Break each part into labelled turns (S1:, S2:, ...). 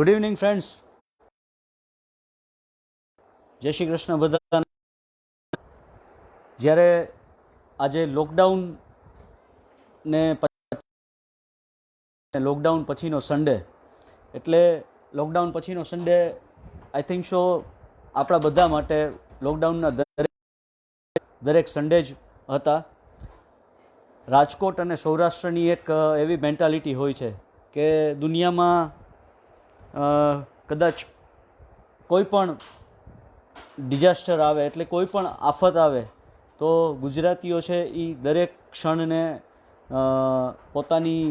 S1: Good evening friends. જય શ્રી કૃષ્ણ બધા. જ્યારે આજે લોકડાઉન પછીનો સન્ડે, એટલે લોકડાઉન પછીનો સન્ડે આઈ થિંક સો આપણા બધા માટે લોકડાઉનના દરેક સન્ડે જ હતા. રાજકોટ અને સૌરાષ્ટ્રની એક એવી મેન્ટાલિટી હોય છે કે દુનિયામાં કદાચ કોઈ પણ ડિઝાસ્ટર આવે, એટલે કોઈ પણ આફત આવે તો ગુજરાતીઓ છે એ દરેક ક્ષણને પોતાની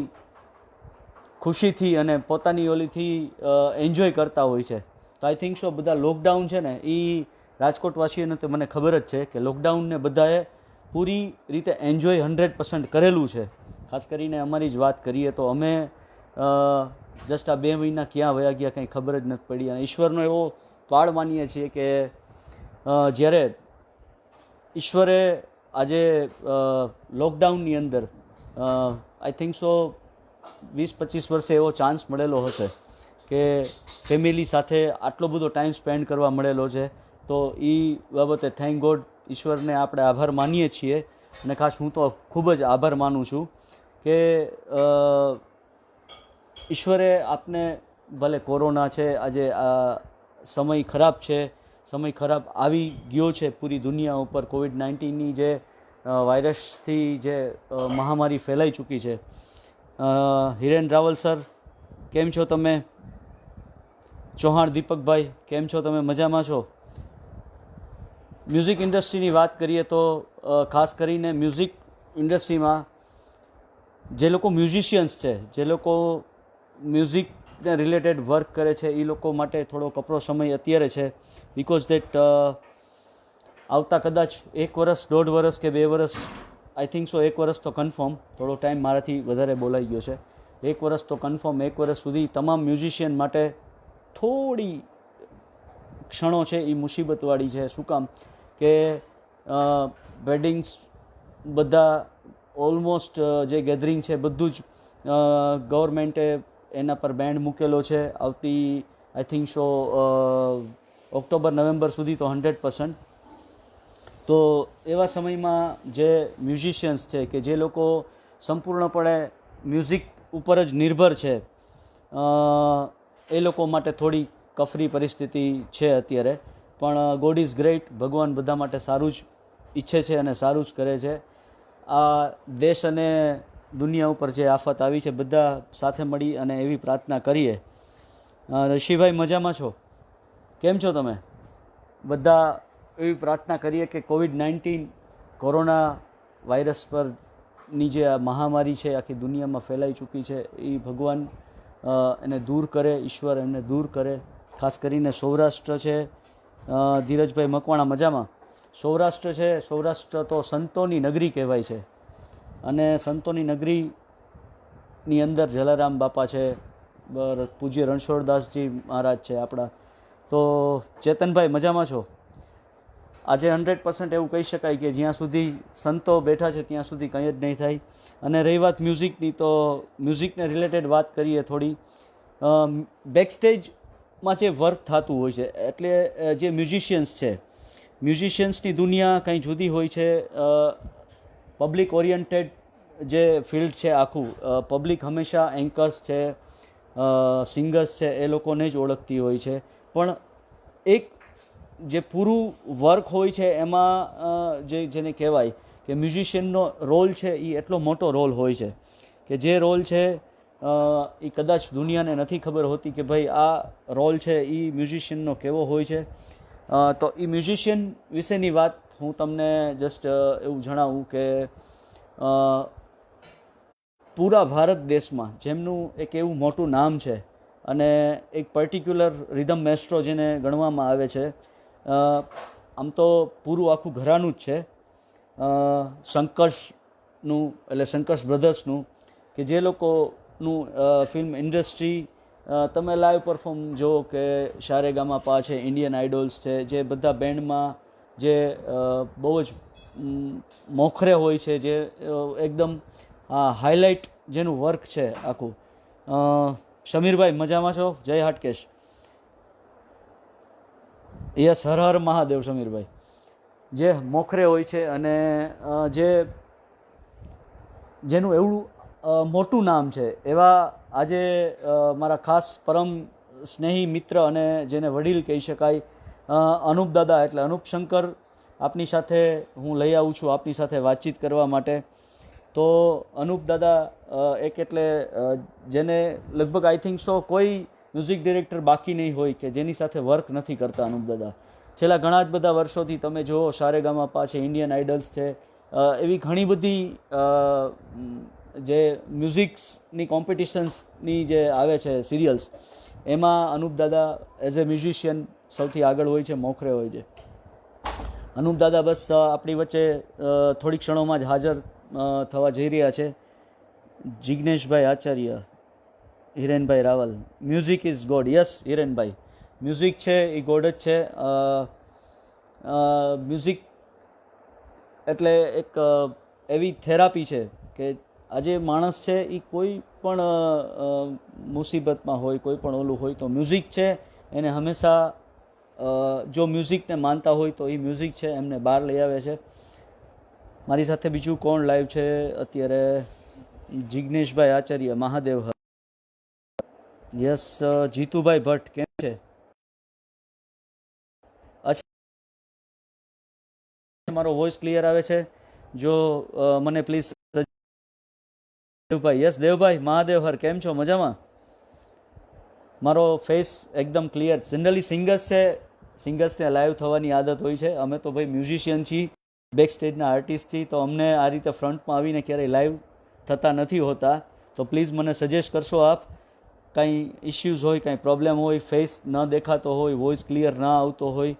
S1: ખુશીથી અને પોતાની ઓલીથી એન્જોય કરતા હોય છે. તો આઈ થિંક સો બધા લોકડાઉન છે ને એ રાજકોટવાસીઓને તો મને ખબર જ છે કે લોકડાઉનને બધાએ પૂરી રીતે એન્જોય 100% કરેલું છે. ખાસ કરીને અમારી જ વાત કરીએ તો અમે જસ્ટ આ 2 મહિના ક્યાં વયા ગયા કંઈ ખબર જ નથી પડી. અને ઈશ્વરનો એવો પાળ માનીએ છીએ કે જ્યારે ઈશ્વરે આજે લોકડાઉનની અંદર આઈ થિંક સો 20-25 વર્ષે એવો ચાન્સ મળેલો હશે કે ફેમિલી સાથે આટલો બધો ટાઈમ સ્પેન્ડ કરવા મળેલો છે. તો એ બાબતે થેન્ક ગોડ, ઈશ્વરને આપણે આભાર માનીએ છીએ. અને ખાસ હું તો ખૂબ જ આભાર માનું છું કે ઈશ્વરે આપને, ભલે કોરોના છે, આજે આ સમય ખરાબ છે, સમય ખરાબ આવી ગયો છે પૂરી દુનિયા ઉપર. કોવિડ-19ની જે વાયરસથી જે મહામારી ફેલાઈ ચૂકી છે. હિરેન રાવલ સર, કેમ છો તમે? ચૌહાણ દીપકભાઈ, કેમ છો તમે? મજામાં છો? મ્યુઝિક ઇન્ડસ્ટ્રીની વાત કરીએ તો ખાસ કરીને મ્યુઝિક ઇન્ડસ્ટ્રીમાં જે લોકો મ્યુઝિશિયન્સ છે, જે લોકો મ્યુઝિકને રિલેટેડ વર્ક કરે છે, એ લોકો માટે થોડો કપરો સમય અત્યારે છે. બિકોઝ દેટ આવતા કદાચ 1 વર્ષ, 1.5 વર્ષ કે 2 વર્ષ, આઈ થિંક સો 1 વર્ષ તો કન્ફર્મ, થોડો ટાઈમ મારાથી વધારે બોલાઈ ગયો છે, 1 વર્ષ તો કન્ફર્મ, 1 વર્ષ સુધી તમામ મ્યુઝિશિયન માટે થોડી ક્ષણો છે એ મુસીબતવાળી છે. શું કામ કે વેડિંગ્સ બધા ઓલમોસ્ટ જે ગેધરિંગ છે બધું જ ગવર્મેન્ટે એના પર બેન્ડ મૂકેલો છે. આવતી I think so October November સુધી તો 100%. તો એવા સમયમાં જે મ્યુઝિશિયન્સ છે કે જે લોકો સંપૂર્ણપણે મ્યુઝિક ઉપર જ નિર્ભર છે, એ લોકો માટે થોડી કફરી પરિસ્થિતિ છે અત્યારે. પણ ગોડ ઇઝ ગ્રેટ, ભગવાન બધા માટે સારું જ ઈચ્છે છે અને સારું જ કરે છે. આ દેશ અને દુનિયા ઉપર જે આફત આવી છે, બધા સાથે મળી અને એવી પ્રાર્થના કરીએ. ઋષિભાઈ, મજામાં છો? કેમ છો તમે? બધા એવી પ્રાર્થના કરીએ કે કોવિડ-19 કોરોના વાયરસ પરની જે આ મહામારી છે આખી દુનિયામાં ફેલાઈ ચૂકી છે, એ ભગવાન એને દૂર કરે, ઈશ્વર એને દૂર કરે. ખાસ કરીને સૌરાષ્ટ્ર છે, ધીરજભાઈ મકવાણા મજામાં? સૌરાષ્ટ્ર છે, સૌરાષ્ટ્ર તો સંતોની નગરી કહેવાય છે. અને સંતોની નગરીની અંદર જલારામ બાપા છે, પૂજ્ય રણછોડદાસજી મહારાજ છે આપણા. તો ચેતનભાઈ, મજામાં છો? આજે 100% એવું કહી શકાય કે જ્યાં સુધી સંતો બેઠા છે ત્યાં સુધી કંઈ જ નહીં થાય. અને રહી વાત મ્યુઝિકની, તો મ્યુઝિકને રિલેટેડ વાત કરીએ થોડી. બેકસ્ટેજમાં જે વર્ક થતું હોય છે, એટલે જે મ્યુઝિશિયન્સ છે, મ્યુઝિશિયન્સની દુનિયા કંઈ જુદી હોય છે. પબ્લિક ઓરિયન્ટેડ જે ફિલ્ડ છે આખું, પબ્લિક હંમેશા એન્કર્સ છે, સિંગર્સ છે, એ લોકોને જ ઓળખતી હોય છે. પણ એક જે પૂરું વર્ક હોય છે એમાં જેને કહેવાય કે મ્યુઝિશિયનનો રોલ છે, એ એટલો મોટો રોલ હોય છે કે જે રોલ છે એ કદાચ દુનિયાને નથી ખબર હોતી કે ભાઈ આ રોલ છે એ મ્યુઝિશિયનનો કેવો હોય છે. તો એ મ્યુઝિશિયન વિશેની વાત હું તમને જસ્ટ એવું જણાવું કે પૂરા ભારત દેશમાં જેમનું એક એવું મોટું નામ છે અને એક પર્ટિક્યુલર રિધમ મેસ્ટ્રો જેને ગણવામાં આવે છે, આમ તો પૂરું આખું ઘરાનું જ છે શંકર્સનું, એટલે શંકર્સ બ્રધર્સનું, કે જે લોકોનું ફિલ્મ ઇન્ડસ્ટ્રી તમે લાઈવ પરફોર્મ જો કે સારેગામાપા છે, ઇન્ડિયન આઇડોલ્સ છે, જે બધા બેન્ડમાં જે બહુ જ મોખરે હોય છે, જે એકદમ હાઇલાઇટ જેનું વર્ક છે આખું, સમીરભાઈ મજામાં છો? જય હાટકેશ. યસ, હર હર મહાદેવ. સમીરભાઈ જે મોખરે હોય છે અને જેનું એવું મોટું નામ છે એવા આજે મારા ખાસ પરમ સ્નેહી મિત્ર અને જેને વડીલ કહી શકાય, અનુપ દાદા એટલે અનુપ શંકર આપની સાથે હું લઈ આવું છું આપની સાથે વાતચીત કરવા માટે. તો અનુપ દાદા એક એટલે જેને લગભગ આઈ થિંક સો કોઈ મ્યુઝિક ડિરેક્ટર બાકી નહીં હોય કે જેની સાથે વર્ક નથી કરતા અનુપ દાદા. છેલ્લા ઘણા જ બધા વર્ષોથી તમે જુઓ સારેગામાપા છે, ઇન્ડિયન આઇડલ્સ છે, એવી ઘણી બધી જે મ્યુઝિક્સની કોમ્પિટિશન્સની જે આવે છે સિરિયલ્સ, એમાં અનુપ દાદા એઝ એ મ્યુઝિશિયન સૌથી આગળ હોય છે, મોખરે હોય છે. અનુપ દાદા બસ આપણી વચ્ચે થોડી ક્ષણોમાં જ હાજર થવા જઈ રહ્યા છે. Jigneshbhai Acharya, Hirenbhai Raval, music is god. Yes Hirenbhai, music છે એ ગોડ જ છે. મ્યુઝિક એટલે એક એવી થેરાપી છે કે આજે માણસ છે એ કોઈ પણ મુસીબતમાં હોય, કોઈ પણ ઓલું હોય તો મ્યુઝિક છે એને હંમેશા જો મ્યુઝિકને માનતા હોય તો એ મ્યુઝિક છે એમને બહાર લઈ આવે છે. મારી સાથે બીજું કોણ લાઈવ છે અત્યારે? જિગ્નેશભાઈ આચાર્ય, મહાદેવ. યસ, જીતુભાઈ ભટ્ટ કેમ છે? અચ્છા, મારો વોઇસ ક્લિયર આવે છે? જો મને પ્લીઝ. દેવભાઈ, યસ દેવભાઈ, મહાદેવ હર, કેમ છો? મજામાં? મારો ફેસ એકદમ ક્લિયર. જનરલી સિંગર્સને લાઈવ થવાની આદત હોય છે. અમે તો ભાઈ મ્યુઝિશિયન છીએ, બેક સ્ટેજના આર્ટિસ્ટ છીએ, તો અમને આ રીતે ફ્રન્ટમાં આવીને ક્યારેય લાઈવ થતા નથી હોતા. તો પ્લીઝ મને સજેસ્ટ કરશો આપ, કાંઈ ઇશ્યુઝ હોય, કાંઈ પ્રોબ્લેમ હોય, ફેસ ન દેખાતો હોય, વોઇસ ક્લિયર ના આવતો હોય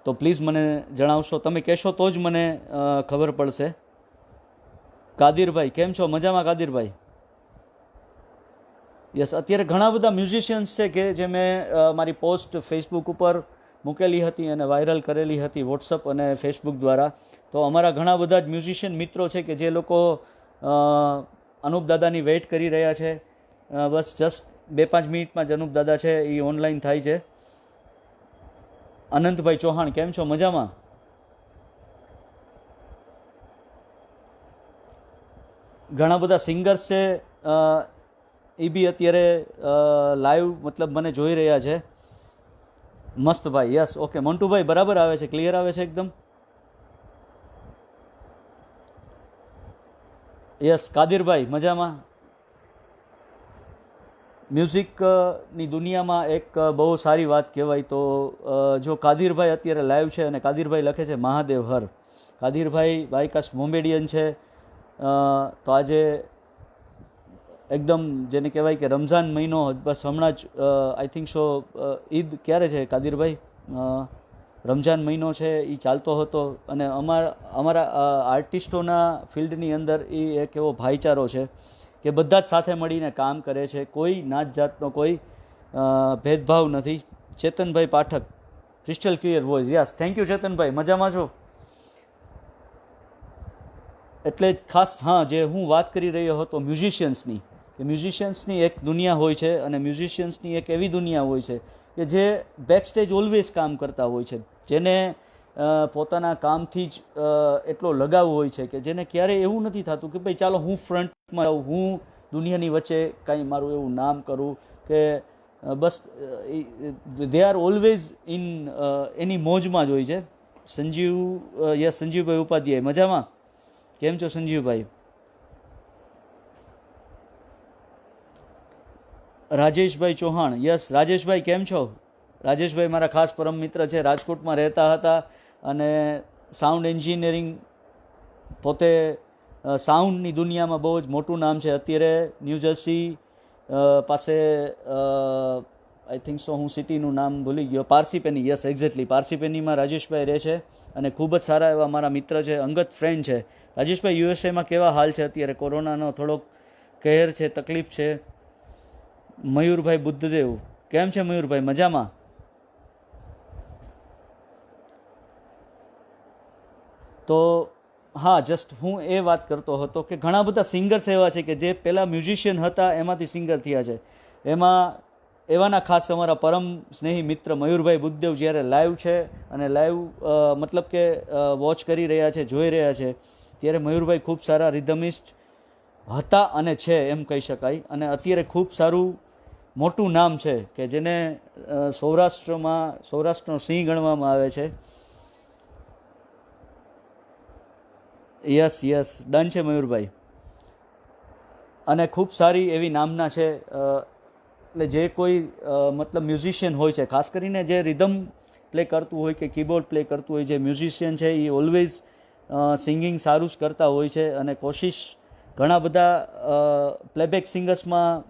S1: તો પ્લીઝ મને જણાવશો. તમે કહેશો તો જ મને ખબર પડશે. કાદિરભાઈ કેમ છો? મજામાં કાદિરભાઈ? યસ, અત્યારે ઘણા બધા મ્યુઝિશિયન્સ છે કે જે મેં મારી પોસ્ટ ફેસબુક ઉપર મૂકેલી હતી અને વાયરલ કરેલી હતી વોટ્સઅપ અને ફેસબુક દ્વારા. તો અમારા ઘણા બધા જ મ્યુઝિશિયન મિત્રો છે કે જે લોકો અનુપ દાદાની વેઇટ કરી રહ્યા છે. બસ જસ્ટ 2-5 મિનિટમાં જ અનુપ દાદા છે એ ઓનલાઈન થાય છે. અનંતભાઈ ચૌહાણ કેમ છો? મજામાં? ઘણા બધા સિંગર્સ છે એ બી અત્યારે લાઈવ મતલબ મને જોઈ રહ્યા છે. મસ્ત ભાઈ, યસ, ઓકે. મંટુભાઈ બરાબર આવે છે, ક્લિયર આવે છે એકદમ? યસ, કાદિરભાઈ મજામાં? મ્યુઝિકની દુનિયામાં એક બહુ સારી વાત કહેવાય તો જો કાદિરભાઈ અત્યારે લાઈવ છે અને કાદિરભાઈ લખે છે મહાદેવ હર. કાદિરભાઈ બાયકાસ મોમેડિયન છે. તો આજે એકદમ જેને કહેવાય કે રમઝાન મહિનો બસ હમણાં જ આઈ થિંક સો ઈદ ક્યારે છે કાદિરભાઈ? રમઝાન મહિનો છે એ ચાલતો હતો અને અમારા આર્ટિસ્ટોના ફિલ્ડની અંદર એ એક એવો ભાઈચારો છે કે બધા જ સાથે મળીને કામ કરે છે. કોઈ નાત જાતનો કોઈ ભેદભાવ નથી. Chetanbhai Pathak, crystal clear voice. Yes, thank you Chetanbhai, મજામાં છો? એટલે ખાસ હા, જે હું વાત કરી રહ્યો હતો મ્યુઝિશિયન્સની, કે મ્યુઝિશિયન્સની એક દુનિયા હોય છે અને મ્યુઝિશિયન્સની એક એવી દુનિયા હોય છે કે જે બેક સ્ટેજ ઓલવેઝ કામ કરતા હોય છે, જેને પોતાના કામથી જ એટલો લગાવ હોય છે કે જેને ક્યારેય એવું નથી થતું કે ભાઈ ચાલો હું ફ્રન્ટમાં આવું, હું દુનિયાની વચ્ચે કાંઈ મારું એવું નામ કરું કે બસ they are always in any મોજમાં જ હોય છે. સંજીવ, યસ સંજીવભાઈ ઉપાધ્યાય મજામાં? કેમ છો સંજીવભાઈ? રાજેશભાઈ ચૌહાણ, યસ રાજેશભાઈ કેમ છો? રાજેશભાઈ મારા ખાસ પરમ મિત્ર છે, રાજકોટમાં રહેતા હતા અને સાઉન્ડ એન્જિનિયરિંગ પોતે સાઉન્ડની દુનિયામાં બહુ જ મોટું નામ છે. અત્યારે ન્યૂજર્સી પાસે આઈ થિંક સો હું સિટીનું નામ ભૂલી ગયો, પારસીપેની. યસ એક્ઝેક્ટલી, પારસીપેનીમાં રાજેશભાઈ રહે છે અને ખૂબ જ સારા એવા મારા મિત્ર છે, અંગત ફ્રેન્ડ છે. રાજેશભાઈ યુએસએમાં કેવા હાલ છે અત્યારે? કોરોનાનો થોડોક કહેર છે, તકલીફ છે. મયુરભાઈ બુદ્ધદેવ કેમ છે મયુરભાઈ? મજામાં? તો હા, જસ્ટ હું એ વાત કરતો હતો કે ઘણા બધા સિંગર્સ એવા છે કે જે પહેલાં મ્યુઝિશિયન હતા એમાંથી સિંગર થયા છે. એમાં એવાના ખાસ અમારા પરમ સ્નેહી મિત્ર મયુરભાઈ બુદ્ધદેવ જ્યારે લાઈવ છે અને લાઈવ મતલબ કે વોચ કરી રહ્યા છે, જોઈ રહ્યા છે, ત્યારે મયુરભાઈ ખૂબ સારા રિધમિસ્ટ હતા અને છે એમ કહી શકાય. અને અત્યારે ખૂબ સારું મોટું નામ છે કે જેને સૌરાષ્ટ્રનો સિંહ ગણવામાં આવે છે. યસ યસ, ડન છે મયુરભાઈ. અને ખૂબ સારી એવી નામના છે. એટલે જે કોઈ મતલબ મ્યુઝિશિયન હોય છે, ખાસ કરીને જે રિધમ પ્લે કરતું હોય કે કીબોર્ડ પ્લે કરતું હોય, જે મ્યુઝિશિયન છે એ ઓલવેઝ સિંગિંગ સારું જ કરતા હોય છે. અને કોશિશ ઘણા બધા પ્લેબેક સિંગર્સમાં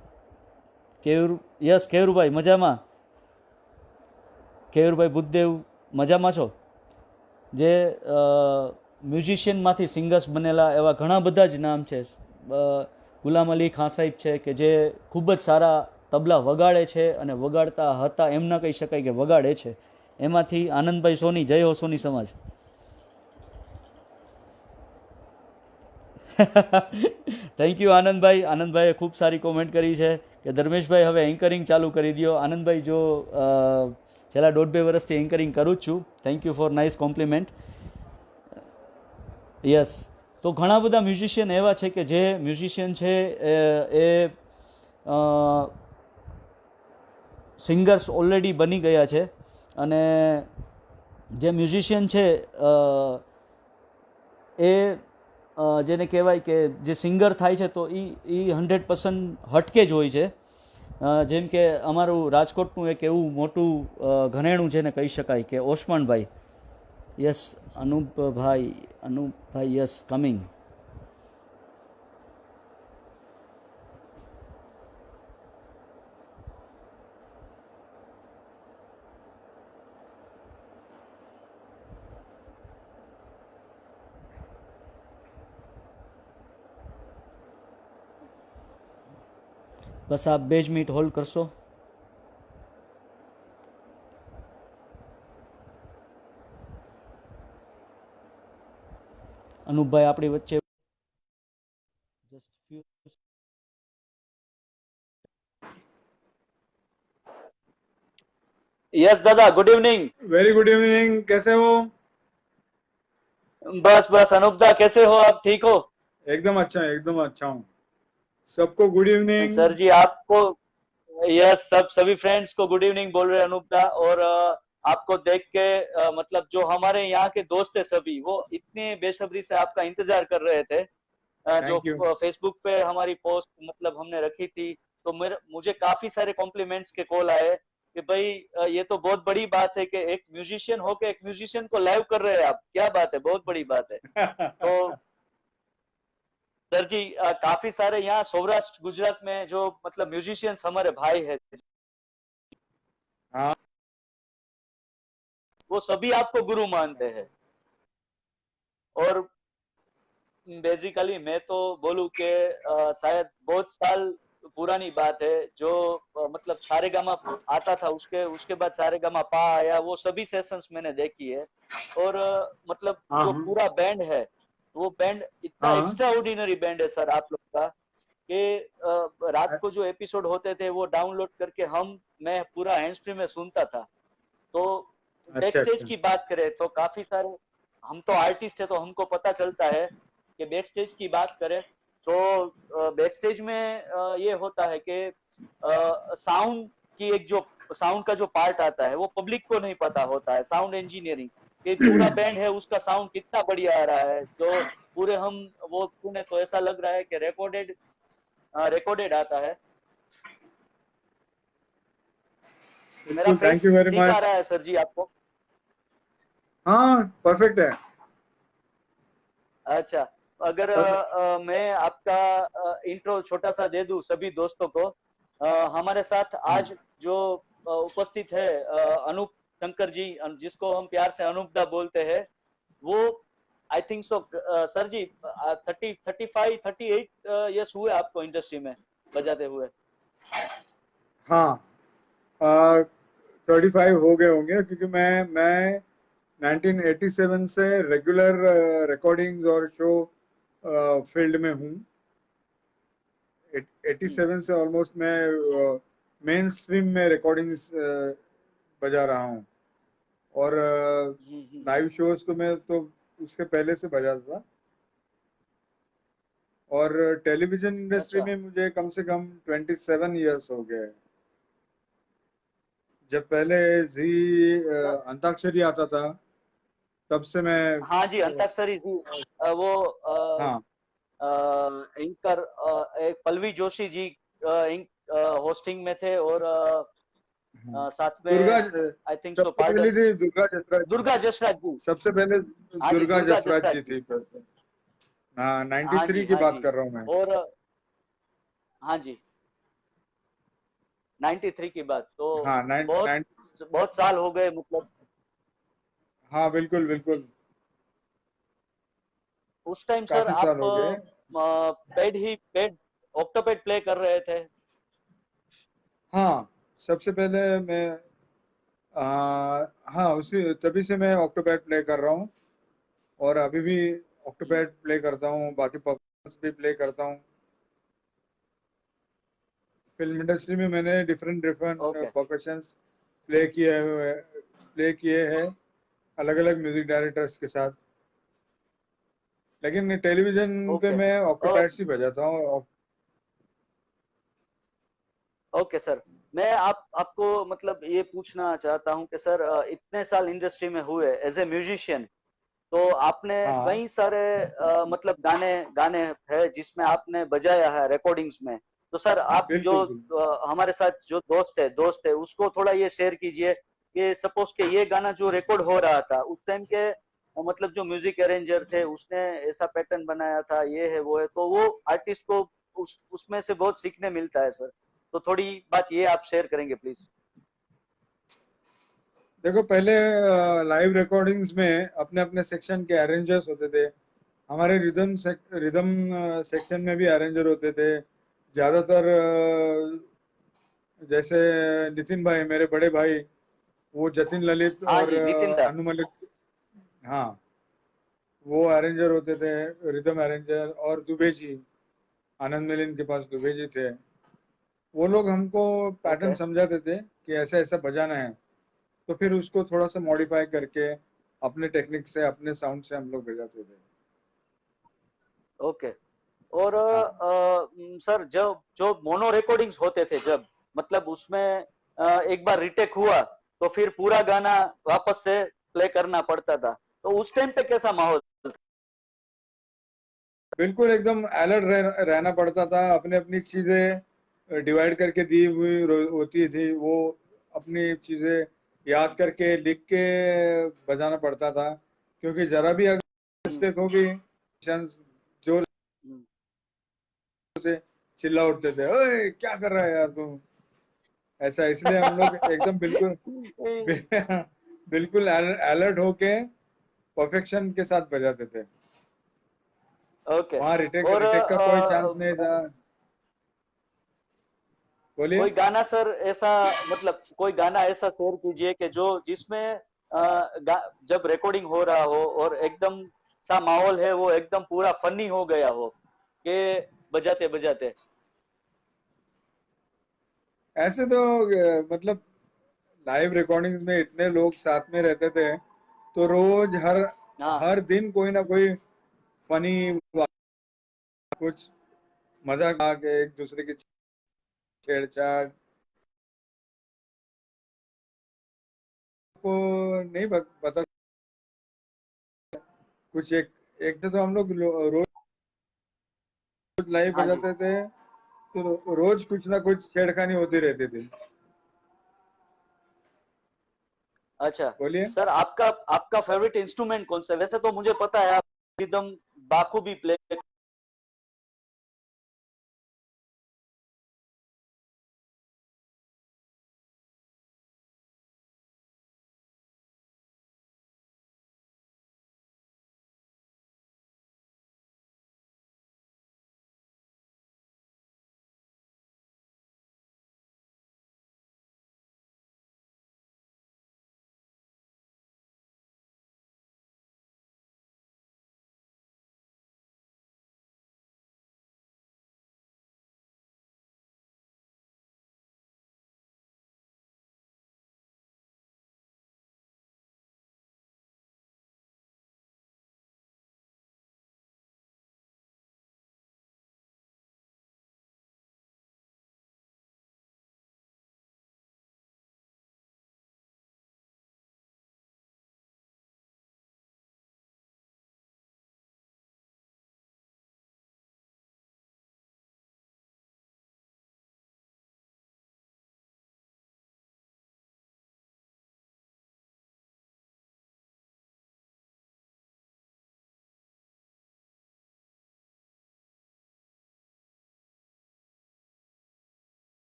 S1: યસ કેયુરભાઈ મજામાં, કેયુરભાઈ બુદ્ધદેવ મજામાં છો? જે મ્યુઝિશિયનમાંથી સિંગર્સ બનેલા એવા ઘણા બધા જ નામ છે. ગુલામ અલી ખાન સાહેબ છે કે જે ખૂબ જ સારા તબલા વગાડે છે અને વગાડતા હતા એમ ના કહી શકાય કે વગાડે છે. એમાંથી આનંદભાઈ સોની, જય હો સોની સમાજ. Thank you Anandbhai. આનંદભાઈએ ખૂબ સારી કોમેન્ટ કરી છે કે ધર્મેશભાઈ હવે એન્કરિંગ ચાલુ કરી દો. આનંદભાઈ, જો છેલ્લા 1.5-2 વર્ષથી એન્કરિંગ કરું જ છું. Thank you for nice compliment. Yes, તો ઘણા બધા મ્યુઝિશિયન એવા છે કે જે મ્યુઝિશિયન છે એ સિંગર્સ ઓલરેડી બની ગયા છે. અને જે મ્યુઝિશિયન છે એ જેને કહેવાય કે જે સિંગર થાય છે તો એ 100% હટકે જ હોય છે. જેમ કે અમારું રાજકોટનું એક એવું મોટું ઘરેણું જેને કહી શકાય કે Osmanbhai. Yes Anupbhai yes coming. બસ આપ 2 જ મિનિટ હોલ્ડ કરશો. અનુપભાઈ આપણી વચ્ચે જસ્ટ ફ્યુ. यस दादा, good evening.
S2: Very good evening. कैसे हो?
S1: बस बस अनुपदा, कैसे हो आप? ठीक हो?
S2: एकदम अच्छा हूँ. सबको गुड इवनिंग.
S1: सर जी आपको, यस, सभी फ्रेंड्स को गुड इवनिंग बोल रहे हैं अनुपदा. और आपको देख के मतलब जो हमारे यहाँ के दोस्त है सभी, वो इतने बेसब्री से आपका इंतजार कर रहे थे. जो
S2: थैंक यू.
S1: फेसबुक पे हमारी पोस्ट मतलब हमने रखी थी, तो मुझे काफी सारे कॉम्प्लीमेंट्स के कॉल आए कि भाई ये तो बहुत बड़ी बात है कि एक म्यूजिशियन हो के एक म्यूजिशियन को लाइव कर रहे हैं आप. क्या बात है, बहुत बड़ी बात है. तो सर जी काफी सारे यहाँ सौराष्ट्र गुजरात में जो मतलब म्यूजिशियंस हमारे भाई है,
S2: हाँ,
S1: वो सभी आपको गुरु मानते हैं. और बेसिकली मैं तो बोलूं कि शायद बहुत साल पुरानी बात है जो मतलब सारेगामा आता था, उसके बाद सारेगामा पा आया, वो सभी सेशंस मैंने देखी है. और मतलब
S2: हाँ,
S1: जो पूरा बैंड है, वो बैंड इतना
S2: हाँ.
S1: एक्स्ट्रा ऑर्डिनरी बैंड है सर आप लोग का कि रात को जो एपिसोड होते थे वो डाउनलोड करके मैं पूरा हैंड्स फ्री में सुनता था. तो बैक
S2: अच्छा
S1: स्टेज
S2: अच्छा.
S1: की बात करें तो काफी सारे, हम तो आर्टिस्ट है तो हमको पता चलता है कि बैक स्टेज की बात करें तो बैक स्टेज में ये होता है कि साउंड की एक जो साउंड का जो पार्ट आता है वो पब्लिक को नहीं पता होता है. साउंड इंजीनियरिंग कि पूरा बैंड है उसका साउंड कितना बढ़िया आ रहा है, जो पूरे हम वो सुने तो ऐसा लग रहा है कि रिकॉर्डेड आता है. मेरा
S2: बिल्कुल.
S1: फेस
S2: थैंक यू वेरी
S1: ठीक आ
S2: मच.
S1: रहा है सर जी आपको?
S2: हाँ, परफेक्ट है.
S1: अच्छा, अगर मैं आपका इंट्रो छोटा सा दे दूं सभी दोस्तों को. हमारे साथ
S2: हाँ,
S1: आज जो उपस्थित है अनूप शंकर जी, जिसको हम प्यार से अनूपदा बोलते हैं, वो I think so sir ji 35-38 years हुए आपको इंडस्ट्री में बजाते हुए?
S2: हाँ. 35 हो गए होंगे क्योंकि मैं 1987 से रेगुलर रिकॉर्डिंग्स और शो फील्ड में हूँ। 87 से ऑलमोस्ट मैं मेन स्ट्रीम में रिकॉर्डिंग्स बजा रहा हूँ, और लाइव शोज तो मैं तो उसके पहले से बजाता था। और टेलीविजन इंडस्ट्री
S1: अच्छा
S2: में मुझे कम से कम 27 इयर्स हो गए। जब पहले जी अंताक्षरी आता था, तब से मैं
S1: हाँ जी, अंताक्षरी जी, वो
S2: हाँ
S1: एंकर एक पल्लवी जोशी जी होस्टिंग में थे, और
S2: हाँ।
S1: साथ
S2: दुर्गा
S1: में आई थिंक सो
S2: सबसे पहले
S1: पार्डन
S2: थी दुर्गा जसराज जी।
S1: दुर्गा जसराज जी।
S2: सबसे पहले
S1: हाँ जी,
S2: दुर्गा
S1: दुर्गा
S2: जसराज
S1: जसराज
S2: जी
S1: जी।
S2: थी फिर तो। हाँ,
S1: हाँ
S2: 93
S1: जी,
S2: की
S1: हाँ
S2: बात
S1: जी।
S2: कर रहा हूँ मैं।
S1: और हाँ जी, 93 की बात तो
S2: हाँ,
S1: बहुत बहुत साल हो गए, मतलब
S2: हाँ, बिल्कुल बिल्कुल,
S1: उस टाइम सर
S2: काफी
S1: आप
S2: साल हो गए।
S1: पेड ऑक्टोपेड प्ले कर रहे थे।
S2: हाँ, सबसे पहले मैं हाँ, उसी तभी से मैं ऑक्टोपैड प्ले कर रहा हूँ, और अभी भी
S1: हम्म,
S2: ऑक्टोपैड प्ले करता हूँ, बाकी परफॉर्मेंस भी प्ले करता हूँ। फिल्म इंडस्ट्री में मैंने different different
S1: okay
S2: percussions play किए हैं अलग अलग म्यूजिक डायरेक्टर्स के साथ। लेकिन टेलीविजन पे
S1: ओके
S2: मैं ऑक्टोपैड ही बजाता हूँ।
S1: ओके सर, मैं आपको मतलब ये पूछना चाहता हूँ कि सर इतने साल इंडस्ट्री में हुए एज ए म्यूजिशियन, तो आपने
S2: हाँ,
S1: कई सारे मतलब गाने गाने हैं जिसमें आपने बजाया है रिकॉर्डिंग्स में। तो सर आप जो
S2: बिल्कुल बिल्कुल।
S1: हमारे साथ जो दोस्त है उसको थोड़ा ये शेयर कीजिए कि सपोज के ये गाना जो रिकॉर्ड हो रहा था उस टाइम के मतलब जो म्यूजिक अरेंजर थे उसने ऐसा पैटर्न बनाया था, ये है वो है, तो वो आर्टिस्ट को उसमें से बहुत सीखने मिलता है सर। तो थोड़ी बात ये आप शेयर करेंगे प्लीज।
S2: देखो, पहले लाइव रिकॉर्डिंग्स में अपने अपने सेक्शन के अरेंजर्स होते थे। हमारे रिदम सेक्शन में भी अरेंजर होते थे ज्यादातर। जैसे नितिन भाई, मेरे बड़े भाई, वो जतिन ललित
S1: हाँ
S2: और
S1: जी, नितिन दा।
S2: अनु मलिक, हाँ, वो अरेंजर होते थे, रिदम अरेंजर। और दुबे जी, आनंद मिलिन के पास दुबे जी थे। वो लोग हमको पैटर्न
S1: ओके
S2: समझाते थे कि ऐसा ऐसा बजाना है, तो फिर उसको थोड़ा सा मॉडिफाई करके अपने टेक्निक से, अपने साउंड से हम लोग बजाते थे।
S1: ओके। और
S2: हाँ,
S1: सर जब जो मोनो रिकॉर्डिंग्स होते थे, जब मतलब उसमें एक बार रिटेक हुआ तो फिर पूरा गाना वापस से प्ले करना पड़ता था, तो उस टाइम पे कैसा माहौल था?
S2: बिल्कुल एकदम अलर्ट रहना पड़ता था। अपने अपनी चीजें डिवाइड करके दी हुई होती थी। वो अपनी चीजें याद करके लिख के बजाना पड़ता था, क्योंकि जरा भी अगर
S1: हम्म,
S2: मिस्टेक होगी, जोर
S1: हम्म,
S2: से चिल्ला उठते थे, ओए क्या कर रहा है यार तुम, ऐसा। इसलिए हम लोग एकदम बिल्कुल बिल्कुल अलर्ट होके परफेक्शन के साथ बजाते थे।
S1: ओके।
S2: वहां रिटेक
S1: और
S2: रिटेक का कोई चांस नहीं था। बोलिए।
S1: कोई गाना सर ऐसा, मतलब कोई गाना ऐसा शेयर कीजिए कि जो जिसमें जब रिकॉर्डिंग हो रहा हो और एकदम सा माहौल है वो एकदम पूरा फनी हो गया हो कि बजाते बजाते।
S2: ऐसे तो मतलब लाइव रिकॉर्डिंग्स में इतने लोग साथ में रहते थे, तो रोज हर
S1: हाँ
S2: हर दिन कोई ना कोई फनी, कुछ मजाक आके एक दूसरे की छेड़छाड़ को नहीं बता। कुछ एक एक तो हम लोग रोज लाइव
S1: हाँ जी।
S2: बजाते थे, तो रोज कुछ ना कुछ छेड़खानी होती रहती थी।
S1: अच्छा
S2: बोलिए।
S1: सर, आपका आपका फेवरेट इंस्ट्रूमेंट कौन सा है? वैसे तो मुझे पता है आप एकदम बाखूबी प्ले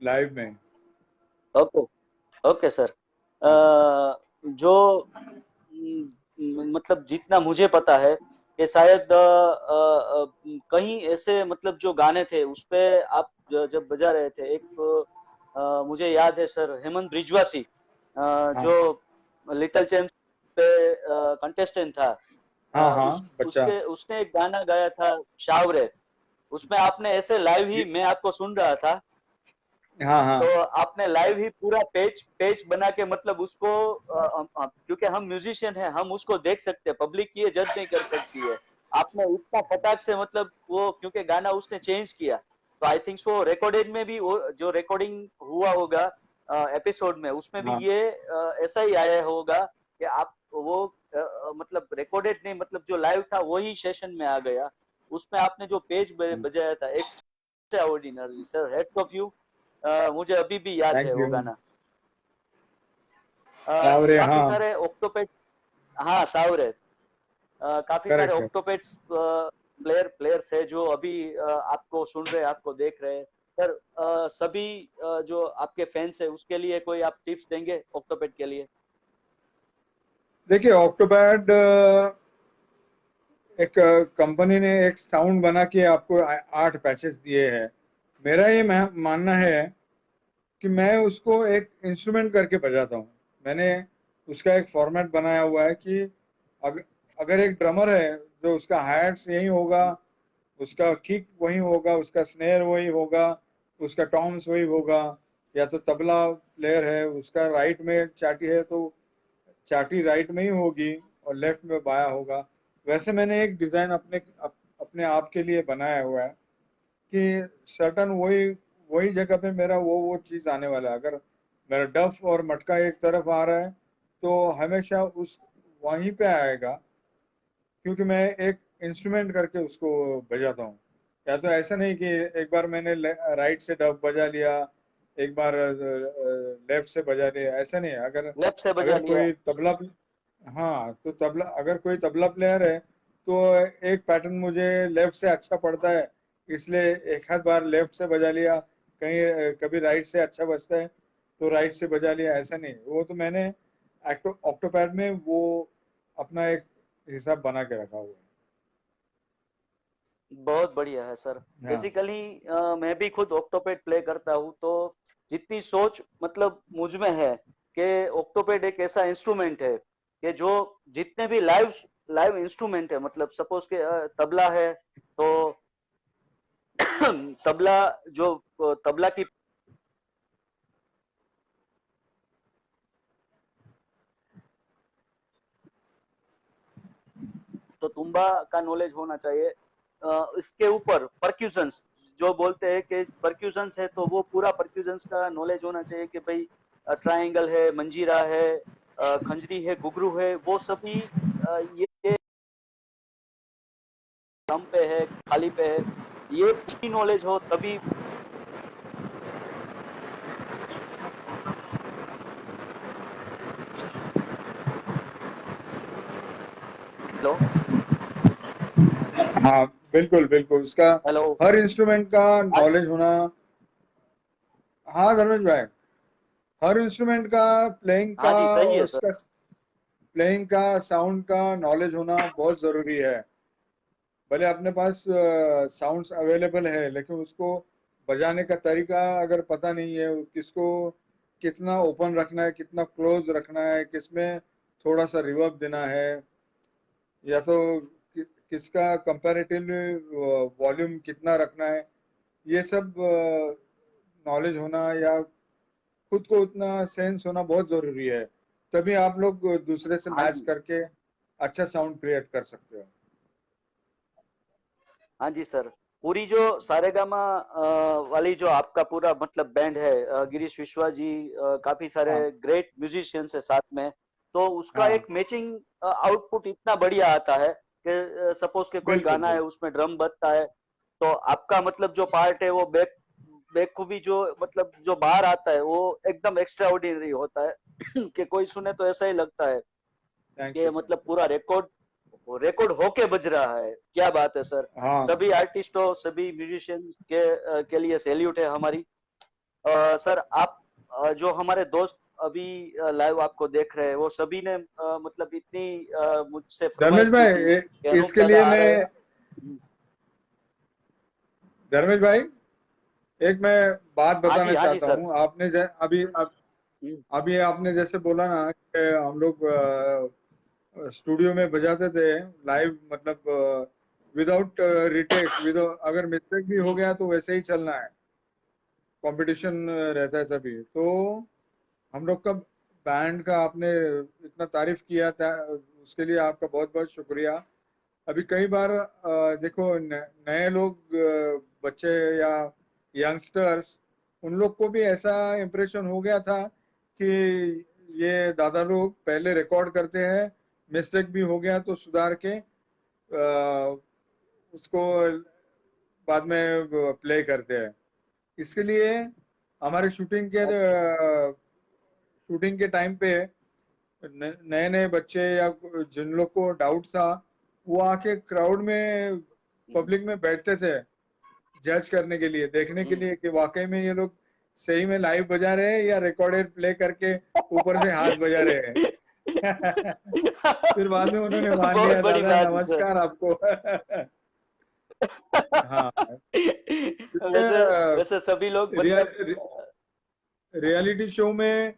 S2: लाइव में।
S1: Okay, okay sir.
S2: हाँ
S1: जो मतलब जितना मुझे पता है कि शायद कहीं ऐसे मतलब जो गाने थे उस पे आप जब बजा रहे थे, एक मुझे याद है सर, हेमंत ब्रिजवासी
S2: हाँ
S1: जो लिटिल चैंप्स पे कंटेस्टेंट था,
S2: हाँ हाँ
S1: उस
S2: बच्चा।
S1: उसके उसने एक गाना गाया था शावरे। उसमें आपने ऐसे लाइव ही,
S2: ये-
S1: मैं आपको सुन रहा था,
S2: हाँ
S1: तो
S2: हाँ
S1: आपने लाइव ही पूरा पेज पेज बना के मतलब उसको क्योंकि हम म्यूजिशियन हैं, हम उसको देख सकते हैं, पब्लिक ये जज नहीं कर सकती है। आपने इतना फटाक से मतलब वो, क्योंकि गाना उसने चेंज किया, तो आई थिंक वो रिकॉर्डेड में भी, वो जो रिकॉर्डिंग हुआ होगा एपिसोड में, उसमें भी
S2: हाँ
S1: ये ऐसा ही आया होगा कि आप वो मतलब रिकॉर्डेड नहीं, मतलब जो लाइव था वही सेशन में आ गया। उसमें आपने जो पेज बजाया था, extra ordinary sir, heads of you. मुझे अभी भी याद है
S2: थैंक
S1: वो
S2: यू।
S1: गाना।
S2: सावरे
S1: काफी
S2: हाँ।
S1: सारे ऑक्टोपेट्स, हाँ सावरे, काफी सारे
S2: करेक्ट है।
S1: ऑक्टोपेट्स प्लेयर्स है जो अभी आपको सुन रहे हैं, आपको देख रहे हैं। पर सभी जो आपके फैंस है उसके लिए कोई आप टिप्स देंगे ऑक्टोपेट के लिए?
S2: देखिए ऑक्टोपैड एक कंपनी ने एक साउंड बना के आपको 8 पैचेस दिए हैं। मेरा ये मानना है कि मैं उसको एक इंस्ट्रूमेंट करके बजाता हूँ। मैंने उसका एक फॉर्मेट बनाया हुआ है कि अगर अगर एक ड्रमर है जो उसका हाइट्स यही होगा, उसका किक वही होगा, उसका स्नेयर वही होगा, उसका टॉम्स वही होगा, या तो तबला प्लेयर है उसका राइट में चाटी है तो चाटी राइट में ही होगी और लेफ्ट में बाया होगा। वैसे मैंने एक डिजाइन अपने आप के लिए बनाया हुआ है कि सर्टन वही वही जगह पे मेरा वो चीज आने वाला है। अगर मेरा डफ और मटका एक तरफ आ रहा है तो हमेशा उस वहीं पे आएगा, क्योंकि मैं एक इंस्ट्रूमेंट करके उसको बजाता हूँ। या तो ऐसा नहीं कि एक बार मैंने राइट से डफ बजा लिया, एक बार लेफ्ट से बजा लिया, ऐसा नहीं है। अगर
S1: लेफ्ट से बजा
S2: अगर
S1: लिया।
S2: कोई तबला, हाँ तो तबला, अगर कोई तबला प्लेयर है तो एक पैटर्न मुझे लेफ्ट से अच्छा पड़ता है, इसलिए एक आध बार लेफ्ट से बजा लिया। कहीं कभी राइट से अच्छा बजता है तो राइट से बजा लिया, ऐसा नहीं। वो तो मैंने ऑक्टोपैड में वो अपना एक हिसाब बना के रखा हुआ
S1: बहुत बढ़िया है सर।
S2: है। हाँ
S1: बेसिकली मैं भी खुद ऑक्टोपेड प्ले करता हूँ, तो जितनी सोच मतलब मुझ में है कि ऑक्टोपेड एक ऐसा इंस्ट्रूमेंट है कि जो जितने भी लाइव लाइव इंस्ट्रूमेंट है, मतलब सपोज के तबला है तो तबला, जो तबला की, तो तुम्बा का नॉलेज होना चाहिए। इसके ऊपर परक्यूजन्स जो बोलते हैं कि परक्यूजन्स है, तो वो पूरा परक्यूजन्स का नॉलेज होना चाहिए कि भाई ट्रायंगल है, मंजीरा है, खंजरी है, घुघरू है, वो सभी ये दम पे है, खाली पे है, ये पूरी नॉलेज हो तभी। हेलो,
S2: हाँ बिल्कुल बिल्कुल, उसका
S1: हेलो।
S2: हर इंस्ट्रूमेंट का
S1: हाँ,
S2: नॉलेज होना। हाँ धर्मेश भाई, हर इंस्ट्रूमेंट का प्लेइंग
S1: हाँ
S2: का
S1: जी, सही
S2: और
S1: है सर।
S2: उसका प्लेइंग का साउंड का नॉलेज होना बहुत जरूरी है। भले अपने पास साउंड्स अवेलेबल है लेकिन उसको बजाने का तरीका अगर पता नहीं है, किसको कितना ओपन रखना है, कितना क्लोज रखना है, किसमें थोड़ा सा रिवर्ब देना है, या तो किसका कंपैरेटिवली वॉल्यूम कितना रखना है, ये सब नॉलेज होना या खुद को उतना सेंस होना बहुत जरूरी है। तभी आप लोग दूसरे से
S1: हाँ
S2: मैच
S1: जी,
S2: करके अच्छा साउंड क्रिएट कर सकते हो।
S1: हाँ जी सर। पूरी जो सारेगामा वाली जो आपका पूरा मतलब बैंड है, गिरीश विश्वा जी, काफी सारे
S2: हाँ
S1: ग्रेट म्यूजिशियंस है साथ में, तो उसका
S2: हाँ
S1: एक मैचिंग आउटपुट इतना बढ़िया आता है कि सपोज के कोई
S2: बिल्कुल
S1: गाना है
S2: बिल्कुल।
S1: उसमें ड्रम बजता है, तो आपका मतलब जो पार्ट है वो बेखूबी जो मतलब जो बाहर आता है वो एकदम एक्स्ट्रा ऑर्डिनरी होता है कि कोई सुने तो ऐसा ही लगता है
S2: थैंक
S1: कि
S2: यू थैंक
S1: मतलब पूरा रिकॉर्ड होके बज रहा है। क्या बात है सर।
S2: यू। हाँ
S1: सभी आर्टिस्टों, सभी म्यूजिशियंस के लिए सैल्यूट है हमारी। सर आप जो हमारे दोस्त अभी लाइव आपको देख रहे हैं वो सभी ने मतलब इतनी मुझसे
S2: धर्मेश
S1: फरमाइश की
S2: भाई
S1: थी कि अनूप
S2: इसके
S1: दादा
S2: लिए
S1: आ
S2: मैं,
S1: रहे हैं। हम्म,
S2: धर्मेश भाई एक मैं बात
S1: हाँ जी,
S2: बताना
S1: हाँ जी
S2: चाहता
S1: सर।
S2: हूँ। आपने
S1: हम्म,
S2: अभी आपने जैसे बोला ना कि हम लोग स्टूडियो में बजाते थे लाइव, मतलब विदाउट रिटेक, विदाउट, अगर मिस्टेक भी हो
S1: हम्म,
S2: गया तो वैसे ही चलना है, कंपटीशन रहता है तभी तो। हम लोग का बैंड का आपने इतना तारीफ किया था, उसके लिए आपका बहुत बहुत शुक्रिया। अभी कई बार देखो नए लोग, बच्चे या यंगस्टर्स, उन लोग को भी ऐसा इम्प्रेशन हो गया था कि ये दादा लोग पहले रिकॉर्ड करते हैं, मिस्टेक भी हो गया तो सुधार के उसको बाद में प्ले करते हैं। इसके लिए हमारे शूटिंग के टाइम पे नए नए बच्चे या जिन लोग को डाउट था, वो आके क्राउड में,
S1: हम्म,
S2: पब्लिक में बैठते थे जज करने के लिए, देखने के
S1: हम्म।
S2: लिए कि वाकई में ये लोग सही में लाइव बजा रहे हैं या रिकॉर्डेड प्ले करके ऊपर से हाथ बजा रहे हैं। फिर बाद में उन्होंने मान
S1: बहुत
S2: लिया,
S1: बड़ी
S2: दादा
S1: बात है सर।
S2: नमस्कार आपको। हाँ,
S1: वैसे वैसे सभी लोग मतलब
S2: रियलिटी शो में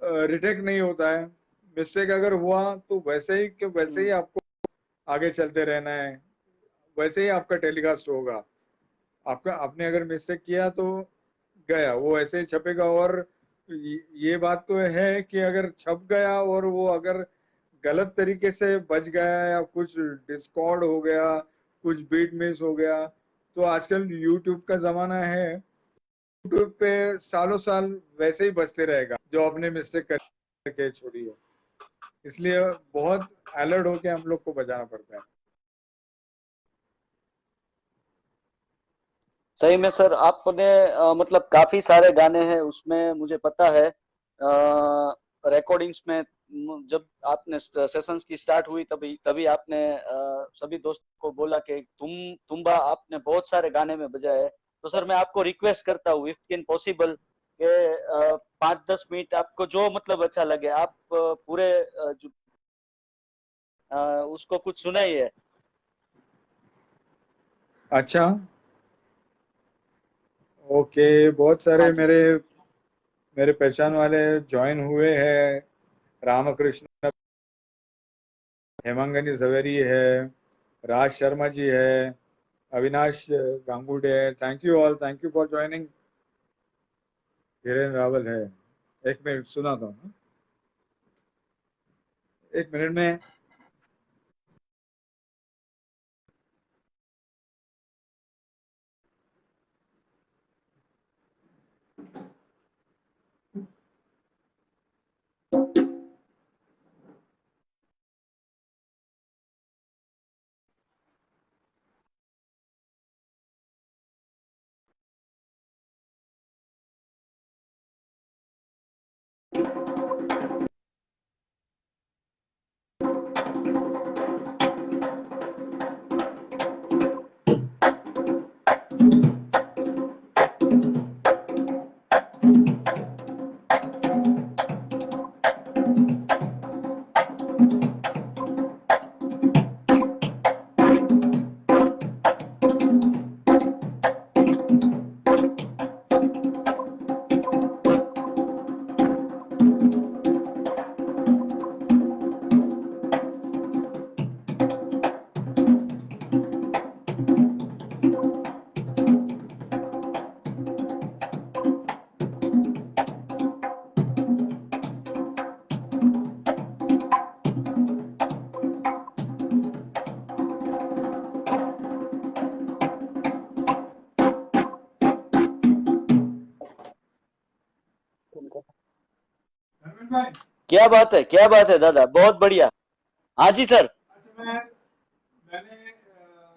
S2: रिटेक नहीं होता है। मिस्टेक अगर हुआ तो वैसे ही कि वैसे ही
S1: हम्म,
S2: आपको आगे चलते रहना है, वैसे ही आपका टेलीकास्ट होगा। आपका, आपने अगर मिस्टेक किया तो गया, वो ऐसे ही छपेगा। और ये बात तो है कि अगर छप गया और वो अगर गलत तरीके से बच गया या कुछ डिस्कॉर्ड हो गया, कुछ बीट मिस हो गया, तो आजकल यूट्यूब का जमाना है, यूट्यूब पे सालों साल वैसे ही बचते रहेगा जो आपने मिस्टेक करके छोड़ी है। इसलिए बहुत अलर्ट होके हम लोग को बजाना पड़ता है।
S1: सही में सर आपने मतलब काफी सारे गाने हैं उसमें मुझे पता है रिकॉर्डिंग्स में। जब आपने सेशंस की स्टार्ट हुई तभी तभी आपने सभी दोस्तों को बोला कि तुम्बा आपने बहुत सारे गाने में बजाया है। तो सर मैं आपको रिक्वेस्ट करता हूँ इफ कैन पॉसिबल कि 5-10 मिनट आपको जो मतलब अच्छा लगे आप पूरे उसको कुछ सुनाइए।
S2: अच्छा, ओके। बहुत
S1: हाँ
S2: सारे
S1: जी।
S2: मेरे मेरे पहचान वाले ज्वाइन हुए हैं। रामकृष्ण, हेमांगनी झवेरी है, राज शर्मा जी है, अविनाश गांगुडे है। Thank you all, thank you for joining. Dhirendra Rawal है। एक मिनट सुनाता हूँ, एक मिनट में। धर्मेंद्र भाई,
S1: क्या बात है दादा, बहुत बढ़िया। हाँ जी सर।
S2: अच्छा मैंने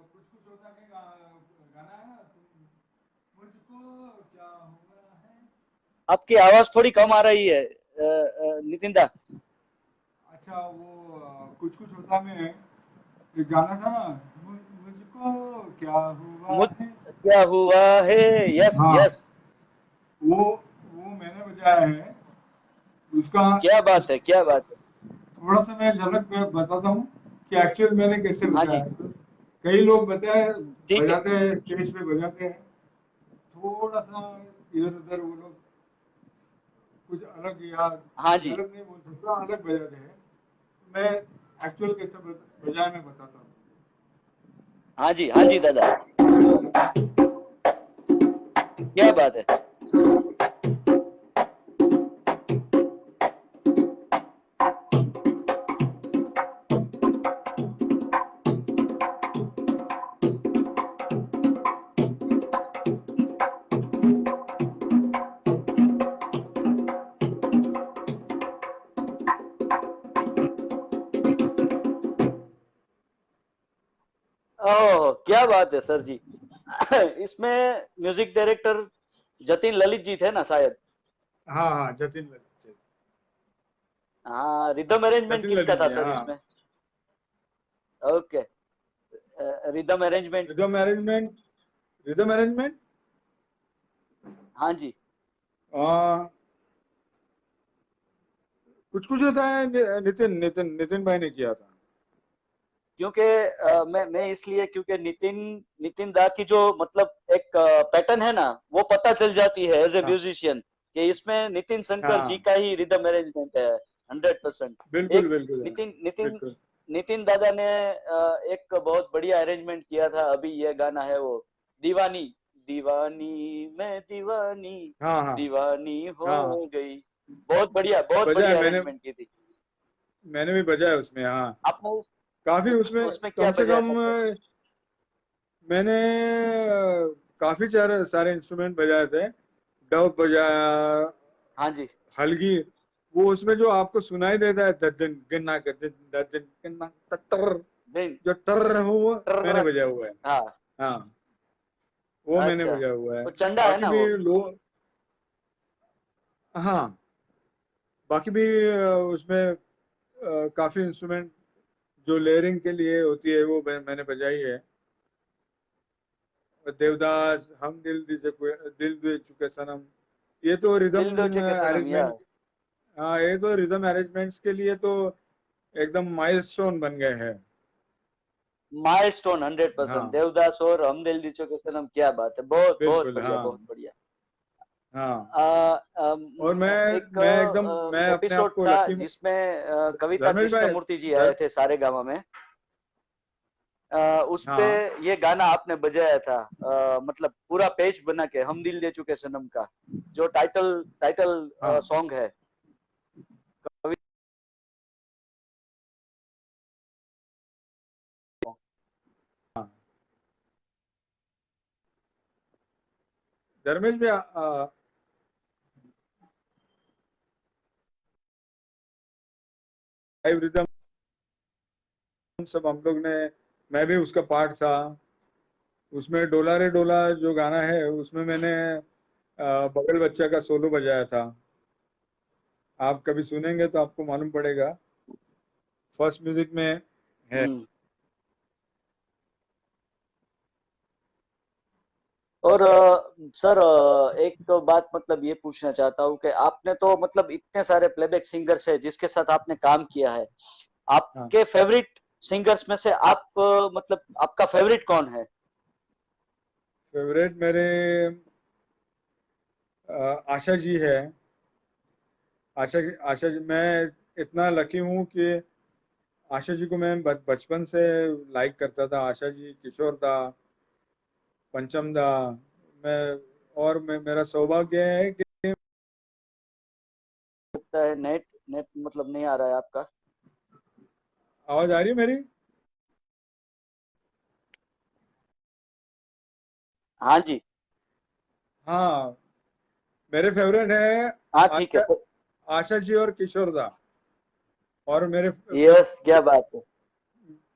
S2: कुछ कुछ होता के गाना है ना, मुझको क्या हुआ है।
S1: आपकी आवाज थोड़ी कम आ रही है नितिन दा।
S2: अच्छा, वो कुछ कुछ होता में एक गाना था ना, मुझको क्या हुआ
S1: मुझ
S2: है।
S1: क्या हुआ है, यस
S2: हाँ,
S1: यस।
S2: वो मैंने बजाया है उसका।
S3: क्या बात है, क्या बात है।
S2: थोड़ा सा मैं झलक बताता हूँ कि एक्चुअल मैंने कैसे
S3: हाँ
S2: बजाया
S3: जी,
S2: है। कई लोग बताए
S3: ठीक है।
S2: बजाते हैं, स्टेज पे बजाते हैं, थोड़ा सा इधर उधर वो लोग कुछ अलग, या
S3: हाँ जी,
S2: गलत नहीं बोल सकता, अलग बजाते हैं। मैं एक्चुअल कैसे बजाया मैं बताता हूँ।
S3: हाँ जी, हाँ जी दादा, क्या बात है। ओह, क्या बात है सर जी। इसमें म्यूजिक डायरेक्टर जतिन ललित जी थे ना शायद।
S2: हाँ हाँ, जतिन ललित।
S3: हाँ, रिदम अरेंजमेंट
S2: जतिन
S3: किसका
S2: ललित
S3: था
S2: जी,
S3: सर
S2: हाँ।
S3: इसमें? Okay, rhythm arrangement.
S2: Rhythm arrangement, rhythm arrangement
S3: हाँ जी,
S2: कुछ कुछ होता है, नितिन नितिन नितिन भाई ने किया था।
S3: क्योंकि मैं इसलिए, क्योंकि नितिन नितिन दा की जो मतलब एक पैटर्न है ना, वो पता चल जाती है एज ए
S2: हाँ
S3: म्यूजिशियन कि इसमें नितिन शंकर जी
S2: हाँ,
S3: का ही रिदम अरेंजमेंट है 100%।
S2: बिल्कुल
S3: एक
S2: बिल्कुल है,
S3: नितिन नितिन
S2: बिल्कुल।
S3: नितिन दादा ने एक बहुत बढ़िया अरेंजमेंट किया था। अभी ये गाना है वो, दीवानी, दीवानी मैं दीवानी,
S2: हाँ हाँ
S3: दीवानी हो
S2: हाँ,
S3: गई। बहुत
S2: बजा है
S3: बढ़िया
S2: मैंने,
S3: अरेंजमेंट की थी।
S2: मैंने भी बजा है उसमें, हाँ।
S3: आपने
S2: काफी उसमें
S3: उसमें क्या
S2: कम से
S3: बजाया
S2: कम
S3: था सर?
S2: मैंने काफी सारे सारे इंस्ट्रूमेंट बजाए थे। डब बजाया,
S3: हाँ जी,
S2: हलगी, वो उसमें जो आपको सुनाई देता है, दर्जन गिन्ना गर्जन दर्जन गिन्ना तर,
S3: नहीं,
S2: जो टर हो वो मैंने
S3: ट्रक,
S2: बजाया हुआ है।
S3: हाँ।
S2: हाँ, वो मैंने
S3: अच्छा,
S2: बजाया हुआ है।
S3: वो चंडा है
S2: बाकी
S3: ना
S2: भी
S3: वो?
S2: लो, हाँ, बाकी भी उसमें काफी इंस्ट्रूमेंट जो लेयरिंग के लिए होती है वो मैंने बजाई है। देवदास, हम दिल दे चुके सनम, ये तो रिदम
S3: दिल दो चुके सनम, या
S2: अरेंजमेंट। हाँ, ये तो रिदम अरेंजमेंट्स के लिए तो एकदम माइलस्टोन बन गए हैं।
S3: माइलस्टोन 100%।
S2: हाँ,
S3: देवदास और हम दिल दो चुके सनम, क्या बात है, बहुत बहुत
S2: बिल्कुल,
S3: बढ़िया,
S2: हाँ
S3: बहुत बढ़िया।
S2: हाँ।
S3: आ,
S2: और
S3: एक
S2: मैं एकदम, मैं अपने आप
S3: एपिसोड
S2: को
S3: था
S2: लकी,
S3: जिसमें कविता
S2: धर्मेश भाई,
S3: कृष्णमूर्ति जी आए
S2: धर,
S3: थे सारे गामा में। उस पे
S2: हाँ
S3: ये गाना आपने बजाया था, मतलब पूरा पेज बना के, हम दिल दे चुके सनम का, जो टाइटल टाइटल
S2: हाँ
S3: सॉन्ग है।
S2: हाँ, धर्मेश भाई, लाइव रिदम सब हम लोग ने, मैं भी उसका पार्ट था उसमें। डोला रे डोला जो गाना है उसमें मैंने बगल बच्चा का सोलो बजाया था। आप कभी सुनेंगे तो आपको मालूम पड़ेगा, फर्स्ट म्यूजिक में है।
S3: हम्म। और सर, एक तो बात मतलब ये पूछना चाहता हूँ कि आपने तो मतलब इतने सारे प्लेबैक सिंगर्स हैं जिसके साथ आपने काम किया है,
S2: हाँ,
S3: आपके फेवरेट सिंगर्स में से आप मतलब आपका फेवरेट कौन है?
S2: फेवरेट मेरे आशा जी है। आशा जी, मैं इतना लकी हूँ कि आशा जी को मैं बचपन से लाइक करता था। आशा जी, किशोर दा, पंचम दा, मैं, और मेरा सौभाग्य है कि,
S3: लगता है नेट नेट मतलब नहीं आ रहा है आपका।
S2: आवाज आ रही है मेरी?
S3: हाँ जी,
S2: हाँ, मेरे फेवरेट है
S3: हाँ ठीक है
S2: आशा,
S3: सर।
S2: आशा जी और किशोर दा। और मेरे
S3: यस, क्या बात है।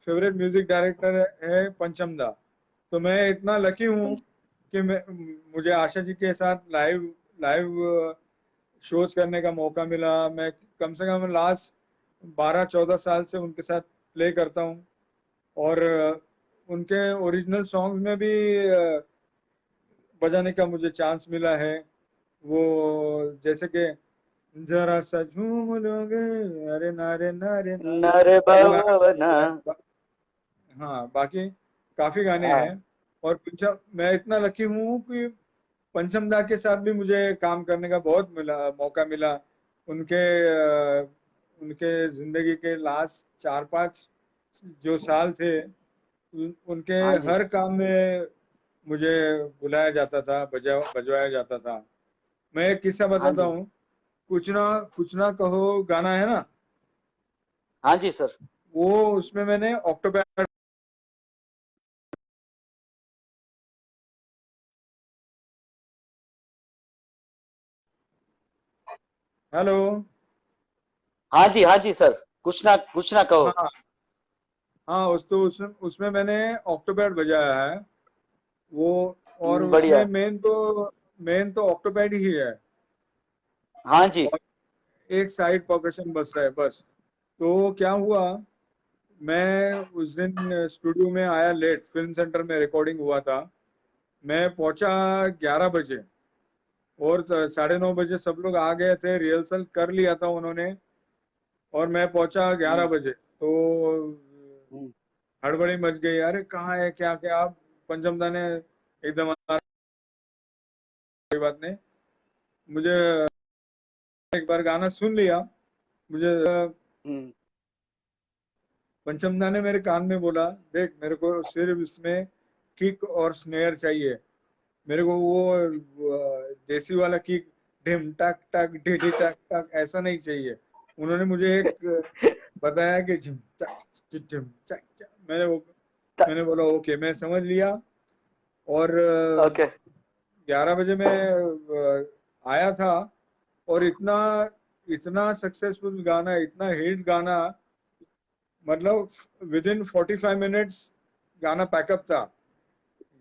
S2: फेवरेट म्यूजिक डायरेक्टर है पंचम दा। तो मैं इतना लकी हूँ कि मैं, मुझे आशा जी के साथ लाइव लाइव शोज करने का मौका मिला। मैं कम से कम लास्ट 12-14 साल से उनके साथ प्ले करता हूँ। और उनके ओरिजिनल सॉन्ग्स में भी बजाने का मुझे चांस मिला है। वो जैसे कि जरा सा झूम लोगे, अरे नारे नारे ना,
S3: नारे
S2: वो गाना
S3: बाबा
S2: है। हाँ, बाकी काफी गाने
S3: हाँ।
S2: हैं। और पंचम, मैं इतना लकी हूँ कि पंचम दा के साथ भी मुझे काम करने का बहुत मौका मिला। उनके उनके जिंदगी के लास्ट 4-5 जो साल थे, उनके
S3: हाँ जी।
S2: हर काम में मुझे बुलाया जाता था, बजवाया जाता था। मैं एक किस्सा
S3: हाँ
S2: बताता
S3: जी।
S2: हूँ। कुछ ना कहो गाना है ना,
S3: हाँ जी सर।
S2: वो उसमें मैंने ऑक्टोपैड। हेलो।
S3: हाँ जी सर। कुछ ना कहो।
S2: हाँ हाँ, उसमें मैंने ऑक्टोपैड बजाया है वो। और उसमें
S3: बढ़िया।
S2: मेन तो ऑक्टोपैड ही है।
S3: हाँ जी।
S2: और एक साइड परकशन बस है बस। तो क्या हुआ, मैं उस दिन स्टूडियो में आया लेट, फिल्म सेंटर में रिकॉर्डिंग हुआ था। मैं पहुंचा 11 बजे, और 9:30 बजे सब लोग आ गए थे, रिहर्सल कर लिया था उन्होंने। और मैं पहुंचा ग्यारह
S3: हम्म।
S2: बजे तो
S3: हम्म।
S2: हड़बड़ी मच गई, अरे कहाँ है, क्या क्या। पंचम दा ने एकदम कोई बात नहीं, मुझे एक बार गाना सुन लिया। मुझे
S3: हम्म।
S2: पंचम दा ने मेरे कान में बोला, देख मेरे को सिर्फ इसमें किक और स्नेयर चाहिए। मेरे को वो देसी वाला किक, ढिम टक टक ढिढी टक टक ऐसा नहीं चाहिए। उन्होंने मुझे एक बताया कि झिम चक झिम चक चक। मैंने बोला ओके, मैं समझ लिया। और
S3: ओके।
S2: 11 बजे मैं आया था। और इतना इतना सक्सेसफुल गाना, इतना हिट गाना, मतलब विद इन 45 मिनट्स गाना पैकअप था।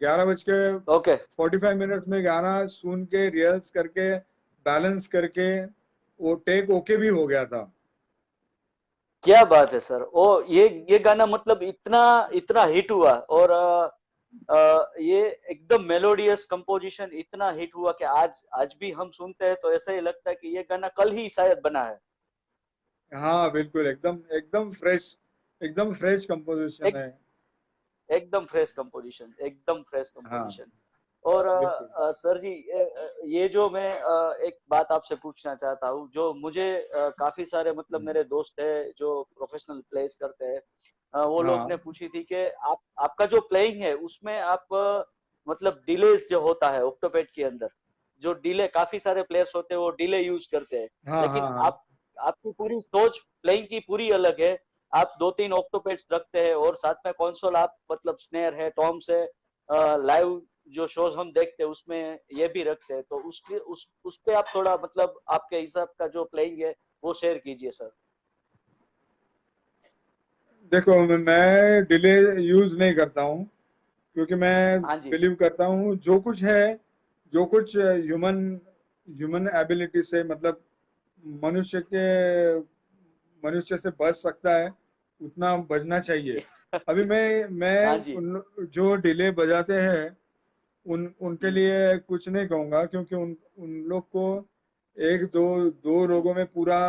S2: 11 बज के
S3: ओके।
S2: 45 मिनट्स में गाना सुन के, रिहर्स करके, बैलेंस करके, वो टेक ओके भी हो गया था।
S3: क्या बात है सर। ओ, ये गाना मतलब इतना इतना हिट हुआ, और ये एकदम मेलोडियस कंपोजिशन इतना हिट हुआ कि आज आज भी हम सुनते हैं तो ऐसा ही लगता है कि ये गाना कल ही शायद बना है।
S2: हाँ बिल्कुल, एकदम एकदम फ्रेश कंपोजिशन
S3: एक
S2: है।
S3: एकदम फ्रेश
S2: हाँ
S3: कंपोजिशन। और
S2: बिल्कुल।
S3: सर जी, ये जो मैं एक बात आपसे पूछना चाहता हूँ, जो मुझे काफी सारे मतलब मेरे दोस्त है जो प्रोफेशनल प्लेस करते हैं, वो लोग ने
S2: हाँ
S3: पूछी थी कि आप आपका जो प्लेइंग है उसमें आप मतलब डिलेस जो होता है ऑक्टोपेड के अंदर, जो डिले काफी सारे प्लेयर्स होते हैं वो डिले यूज करते हैं,
S2: हाँ
S3: लेकिन
S2: हाँ हाँ।
S3: आपकी पूरी सोच प्लेइंग की पूरी अलग है। आप 2-3 ऑक्टोपेड्स रखते हैं और साथ में कंसोल, आप मतलब स्नेयर है, टॉम्स है, लाइव जो शोज हम देखते हैं उसमें ये भी रखते हैं, तो उसके उस पे आप थोड़ा मतलब आपके हिसाब का जो प्लेइंग है वो शेयर कीजिए सर।
S2: देखो, मैं डिले यूज नहीं करता हूँ, क्योंकि मैं
S3: हाँ जी।
S2: बिलीव करता हूँ जो कुछ है, जो कुछ ह्यूमन ह्यूमन एबिलिटी से, मतलब मनुष्य के मनुष्य से बच सकता है उतना बचना चाहिए। अभी मैं
S3: हाँ जी।
S2: जो डिले बजाते हैं, उनके
S3: हम्म।
S2: लिए कुछ नहीं कहूंगा, क्योंकि उन उन लोग को एक दो दो लोगों में पूरा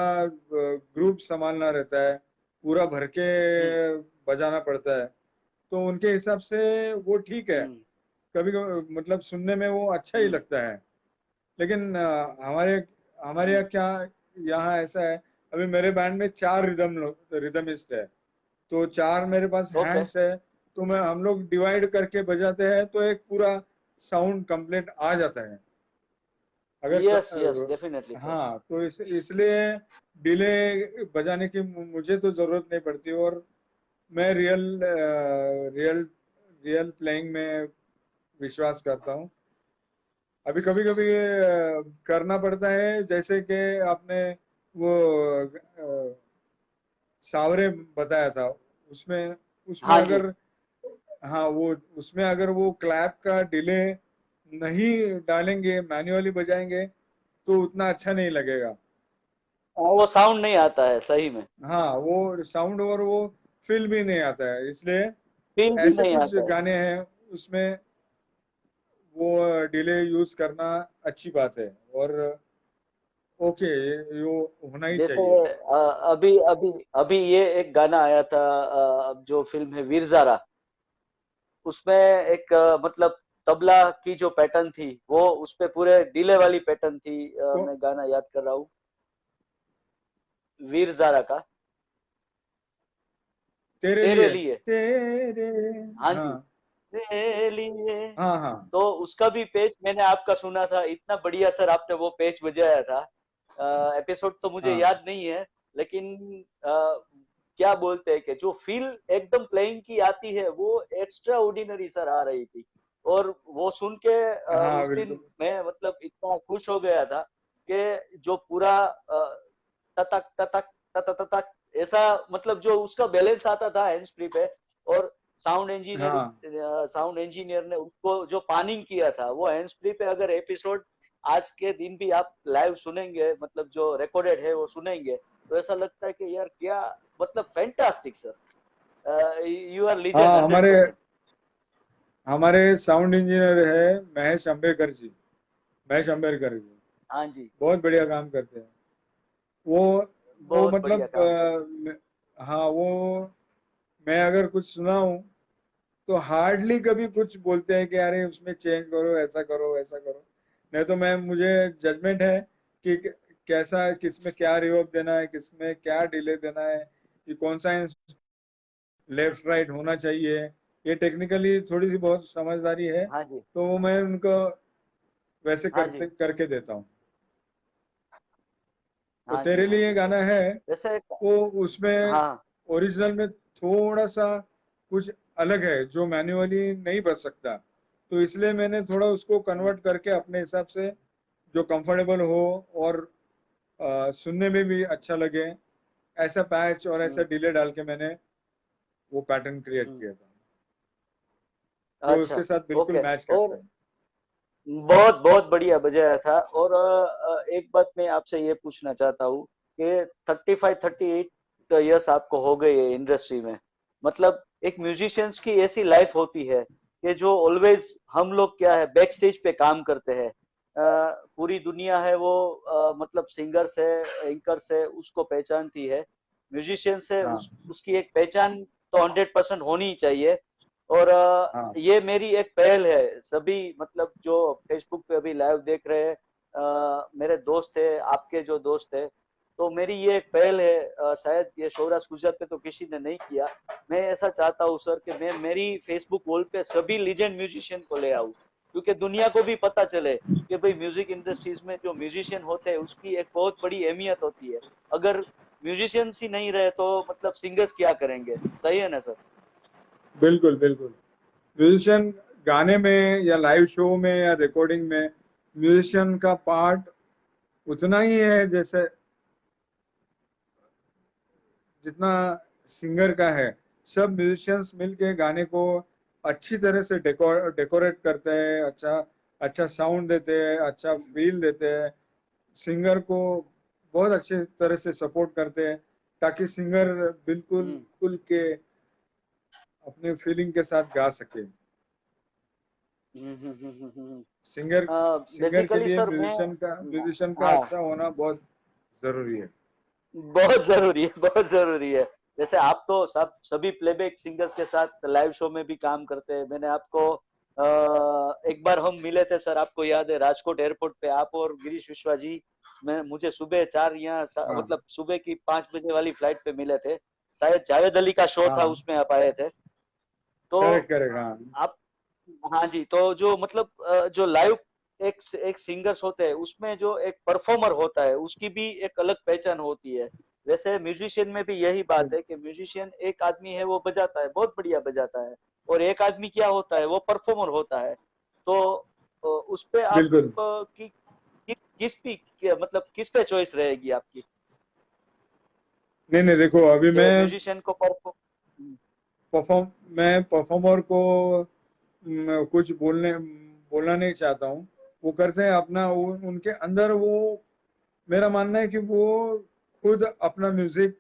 S2: ग्रुप संभालना रहता है, पूरा भर के
S3: हम्म।
S2: बजाना पड़ता है। तो उनके हिसाब से वो ठीक है।
S3: हम्म।
S2: कभी मतलब सुनने में वो अच्छा ही
S3: हम्म।
S2: लगता है। लेकिन हमारे हमारे यहाँ
S3: हम्म।
S2: क्या, यहाँ ऐसा है। अभी मेरे बैंड में 4 रिदमिस्ट है, तो 4 मेरे पास
S3: ओके।
S2: हैंड्स है। तो मैं हम लोग डिवाइड करके बजाते हैं तो एक पूरा साउंड कंप्लीट आ जाता है। अगर
S3: यस यस, डेफिनेटली सर।
S2: हाँ, तो इसलिए डिले बजाने की मुझे तो जरूरत नहीं पड़ती। और मैं रियल रियल प्लेइंग में विश्वास करता हूँ। अभी कभी कभी करना पड़ता है, जैसे कि आपने वो सावरे बताया था, उसमें उसमें
S3: हाँ जी।
S2: अगर, हाँ वो उसमें अगर वो क्लैप का डिले नहीं डालेंगे, मैन्युअली बजाएंगे, तो उतना अच्छा नहीं लगेगा।
S3: वो साउंड नहीं आता है सही में।
S2: हाँ, वो साउंड और वो फील भी नहीं आता है, इसलिए
S3: फील भी
S2: ऐसे
S3: नहीं
S2: कुछ
S3: आता है।
S2: गाने हैं उसमें वो डिले यूज करना अच्छी बात है, और ओके, ये होना ही
S3: जैसे
S2: चाहिए।
S3: अभी अभी अभी ये एक गाना आया था, जो फिल्म है वीर ज़ारा, उसमें एक मतलब तबला की जो पैटर्न थी वो उस पे पूरे डिले वाली पैटर्न थी।
S2: तो
S3: मैं गाना याद कर रहा हूँ, वीर ज़ारा का,
S2: तेरे
S3: तेरे
S2: लिए,
S3: लिए।
S2: तेरे,
S3: हाँ
S2: हाँ
S3: जी, तेरे लिए।
S2: हाँ हाँ
S3: तो उसका भी पेज मैंने आपका सुना था, इतना बढ़िया सर आपने वो पेज बजाया था। एपिसोड तो मुझे
S2: हाँ
S3: याद नहीं है, लेकिन क्या बोलते हैं कि जो फील एकदम प्लेइंग की आती है वो एक्स्ट्रा ऑर्डिनरी सर आ रही थी। और वो सुन के
S2: हाँ,
S3: उस दिन
S2: बिल्कुल।
S3: मैं मतलब इतना खुश हो गया था कि जो पूरा ततक ततक ततक ततक ऐसा, मतलब जो उसका बैलेंस आता था हैंड्स फ्री पे। और
S2: हाँ
S3: साउंड इंजीनियर ने उसको जो पानिंग किया था वो हैंड्स फ्री पे, अगर एपिसोड आज के दिन भी आप लाइव सुनेंगे, मतलब जो रिकॉर्डेड है वो सुनेंगे, तो ऐसा लगता है कि यार क्या, मतलब fantastic sir, you are legend
S2: हाँ, हमारे
S3: 100%।
S2: हमारे साउंड इंजीनियर है महेश अम्बेकर जी, महेश अम्बेकर जी,
S3: हाँ जी,
S2: बहुत बढ़िया काम करते हैं वो वो
S3: बहुत बढ़िया
S2: मतलब
S3: काम करते
S2: हाँ, वो मैं अगर कुछ सुना हूँ तो हार्डली कभी कुछ बोलते हैं कि अरे उसमें चेंज करो, ऐसा करो, ऐसा करो। नहीं तो मैं मुझे जजमेंट है कि कैसा, किसमें क्या रिवर्ब देना है, किसमें क्या डिले देना है, कि कौन सा लेफ्ट राइट होना चाहिए, ये टेक्निकली थोड़ी सी बहुत समझदारी है,
S3: हैं। हाँ जी,
S2: तो वो मैं उनको वैसे
S3: हाँ जी,
S2: करके देता हूँ। तो
S3: हाँ जी,
S2: तेरे
S3: हाँ
S2: लिए
S3: जी सर।
S2: गाना है,
S3: वैसे
S2: वो उसमें
S3: हाँ,
S2: ओरिजिनल में थोड़ा सा कुछ अलग है जो मैन्युअली नहीं बज सकता, तो इसलिए मैंने थोड़ा उसको
S3: हम्म,
S2: कन्वर्ट करके अपने हिसाब से जो कंफर्टेबल हो और सुनने में भी अच्छा लगे, ऐसा पैच और ऐसा
S3: हम्म,
S2: डिले डाल के मैंने वो पैटर्न क्रिएट
S3: हम्म,
S2: किया था जो उसके
S3: अच्छा,
S2: साथ बिल्कुल
S3: ओके।
S2: मैच करता
S3: और
S2: है।
S3: बहुत बहुत बढ़िया बजाया था। और एक बात मैं आपसे ये पूछना चाहता हूँ कि 35-38 ईयर्स आपको हो गए है इंडस्ट्री में, मतलब एक म्यूजिशियंस की ऐसी लाइफ होती है कि जो ऑलवेज, हम लोग क्या है बैक स्टेज पे काम करते हैं। पूरी दुनिया है वो मतलब सिंगर्स है, एंकर्स है, उसको पहचानती है। म्यूजिशियंस है,
S2: हाँ
S3: उसकी एक पहचान तो 100% होनी ही चाहिए। और
S2: हाँ
S3: ये मेरी एक पहल है, सभी मतलब जो फेसबुक पे अभी लाइव देख रहे हैं, मेरे दोस्त है, आपके जो दोस्त है, तो मेरी ये एक पहल है। शायद ये सौराष्ट्र गुजरात पे तो किसी ने नहीं किया। मैं ऐसा चाहता हूँ सर कि मैं मेरी फेसबुक वॉल पे सभी लीजेंड म्यूजिशियन को ले आऊँ, क्योंकि दुनिया को भी पता चले कि भाई म्यूजिक इंडस्ट्रीज में जो म्यूजिशियन होते हैं उसकी एक बहुत बड़ी अहमियत होती है। अगर म्यूजिशियंस ही नहीं रहे तो मतलब सिंगर्स क्या करेंगे, सही है ना सर?
S2: बिल्कुल बिल्कुल। म्यूजिशियन गाने में या लाइव शो में या रिकॉर्डिंग में म्यूजिशियन का पार्ट उतना ही है जैसे जितना सिंगर का है। सब म्यूजिशियंस मिलके गाने को अच्छी तरह से डेकोरेट करते हैं, अच्छा अच्छा साउंड देते हैं, अच्छा फील देते हैं, सिंगर को बहुत अच्छे तरह से सपोर्ट करते हैं, ताकि सिंगर बिल्कुल
S3: हम्म,
S2: खुल के अपने फीलिंग के साथ गा सके।
S3: हम्म, हम्म, हम्म,
S2: सिंगर सिंगर के
S3: बेसिकली
S2: लिए
S3: सर मैं,
S2: म्यूजिशियन का
S3: हाँ,
S2: अच्छा होना बहुत जरूरी है।
S3: बहुत जरूरी है, बहुत जरूरी है। जैसे आप तो सब सभी प्लेबैक सिंगर्स के साथ लाइव शो में भी काम करते हैं। मैंने आपको एक बार हम मिले थे सर, आपको याद है, राजकोट एयरपोर्ट पे आप और गिरीश विश्वा जी। मैं मुझे सुबह 4 यहाँ
S2: हाँ,
S3: मतलब सुबह की 5 बजे वाली फ्लाइट पे मिले थे। शायद जावेद अली का शो था,
S2: हाँ,
S3: उसमें आप आए थे। तो
S2: करेक्ट करेक्ट, हाँ।
S3: आप, हाँ जी, तो जो मतलब जो लाइव एक सिंगर्स होते हैं उसमें जो एक परफॉर्मर होता है उसकी भी एक अलग पहचान होती है। वैसे म्यूजिशियन में भी यही बात है कि म्यूजिशियन एक आदमी है वो बजाता है, बहुत बढ़िया बजाता है, और एक आदमी क्या होता है वो परफॉर्मर होता है। तो उस पे आप
S2: बिल्कुल।
S3: की मतलब किस पे चॉइस रहेगी आपकी?
S2: नहीं नहीं, देखो अभी
S3: कि म्यूजिशियन को परफॉर्म।
S2: परफॉर्म मैं परफॉर्मर को कुछ बोलना नहीं चाहता हूँ। वो करते हैं अपना, उनके अंदर वो, मेरा मानना है कि वो खुद अपना म्यूजिक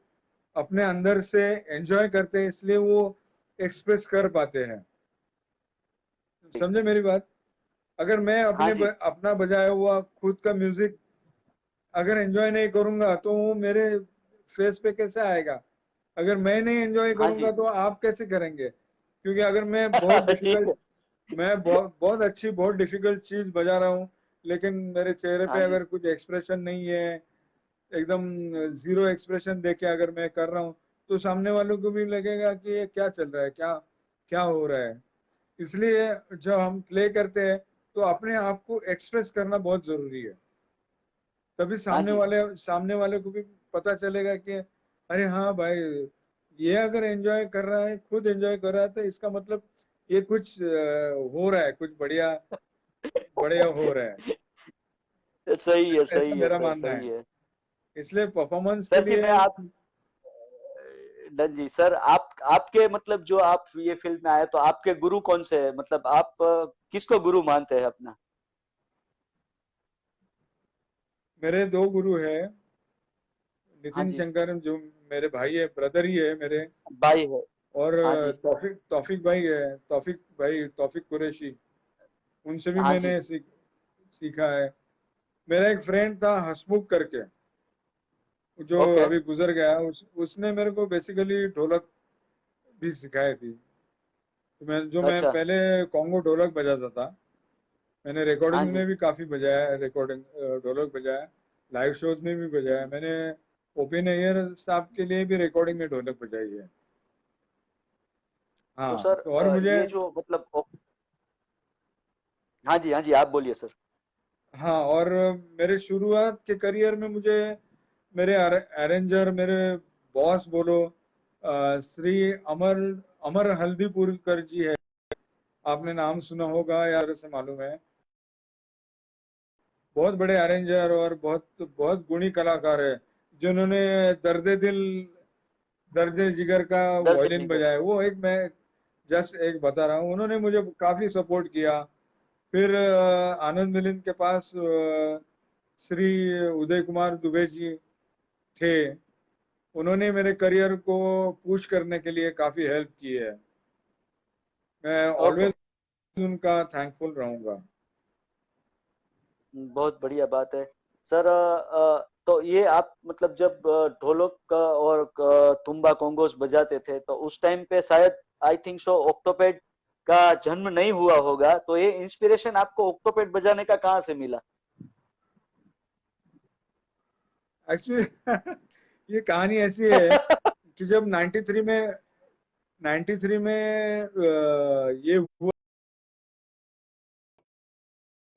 S2: अपने अंदर से एंजॉय करते हैं, इसलिए वो एक्सप्रेस कर पाते हैं। समझे मेरी बात? अगर मैं
S3: हाँ जी,
S2: अपना बजाया हुआ खुद का म्यूजिक अगर एंजॉय नहीं करूंगा तो वो मेरे फेस पे कैसे आएगा? अगर मैं नहीं एंजॉय
S3: हाँ जी।
S2: करूंगा तो आप कैसे करेंगे? क्योंकि अगर मैं बहुत
S3: ठीक
S2: डिफिकल्ट
S3: है।
S2: मैं बहुत अच्छी बहुत डिफिकल्ट चीज बजा रहा हूँ, लेकिन मेरे चेहरे
S3: हाँ
S2: पे
S3: जी,
S2: अगर कुछ एक्सप्रेशन नहीं है, एकदम जीरो एक्सप्रेशन देके अगर मैं कर रहा हूँ, तो सामने वालों को भी लगेगा कि ये क्या चल रहा है, क्या क्या हो रहा है। इसलिए जब हम प्ले करते हैं तो अपने आप को एक्सप्रेस करना बहुत जरूरी है। तभी
S3: हाँ जी।
S2: सामने वाले को भी पता चलेगा कि अरे हाँ भाई, ये अगर एंजॉय कर रहा है, खुद एंजॉय कर रहा है, तो इसका मतलब ये कुछ हो रहा है, कुछ बढ़िया बढ़िया हो रहा है।
S3: सही है,
S2: ऐसा
S3: सही है
S2: मेरा
S3: सर,
S2: मानना है।
S3: सही है।
S2: इसलिए परफॉर्मेंस के
S3: सर जी,
S2: लिए
S3: मैं आप डन जी सर, आप आपके मतलब जो आप ये फील्ड में आए तो आपके गुरु कौन से हैं? मतलब आप किसको गुरु मानते हैं अपना?
S2: मेरे दो गुरु हैं।
S3: हाँ
S2: नितिन
S3: जी,
S2: शंकर जो मेरे भाई है, ब्रदर ही है मेरे।
S3: भाई है।
S2: और
S3: हाँ जी,
S2: तौफिक तौफिक भाई है, तौफिक भाई, तौफिक कुरैशी। उनसे भी
S3: हाँ जी।
S2: मैंने सीखा है। मेरा एक फ्रेंड था हसमुख करके, जो
S3: ओके।
S2: अभी गुजर गया, उसने मेरे को बेसिकली ढोलक भी सिखाई थी। तो मैं
S3: अच्छा।
S2: पहले कॉन्गो ढोलक बजाता था। मैंने
S3: हाँ
S2: रिकॉर्डिंग
S3: जी।
S2: में भी काफी बजाया, रिकॉर्डिंग ढोलक बजाया, लाइव शोज में भी बजाया मैंने। ओपन एयर साहब के लिए भी रिकॉर्डिंग में ढोलक बजाई है।
S3: तो
S2: हाँ,
S3: सर
S2: तो और मुझे,
S3: ये जो मतलब हाँ जी, हाँ जी, आप बोलिए सर।
S2: हाँ, और मेरे शुरुआत के करियर में मुझे मेरे अरेंजर, मेरे बॉस बोलो, श्री अमर अमर हल्दीपुरकर जी है। आपने नाम सुना होगा या से मालूम है। बहुत बड़े अरेंजर और बहुत बहुत गुणी कलाकार है, जिन्होंने दर्द दिल, दर्द जिगर का
S3: दर्द
S2: वायलिन
S3: जिगर।
S2: बजाया। वो एक मैं जस्ट एक बता रहा हूँ, उन्होंने मुझे काफी सपोर्ट किया। फिर आनंद मिलिंद के पास श्री उदय कुमार दुबे जी थे। उन्होंने मेरे करियर को पुश करने के लिए काफी हेल्प की है। मैं
S3: ओके।
S2: ऑलवेज उनका थैंकफुल रहूंगा।
S3: बहुत बढ़िया बात है सर। तो ये आप मतलब जब ढोलक का और तुम्बा कोंगोस बजाते थे तो उस टाइम पे शायद आई थिंक सो ऑक्टोपेड का जन्म नहीं हुआ होगा, तो ये इंस्पिरेशन आपको ऑक्टोपेड बजाने का कहाँ से मिला?
S2: एक्चुअली ये कहानी ऐसी है कि जब 93 में ये हुआ,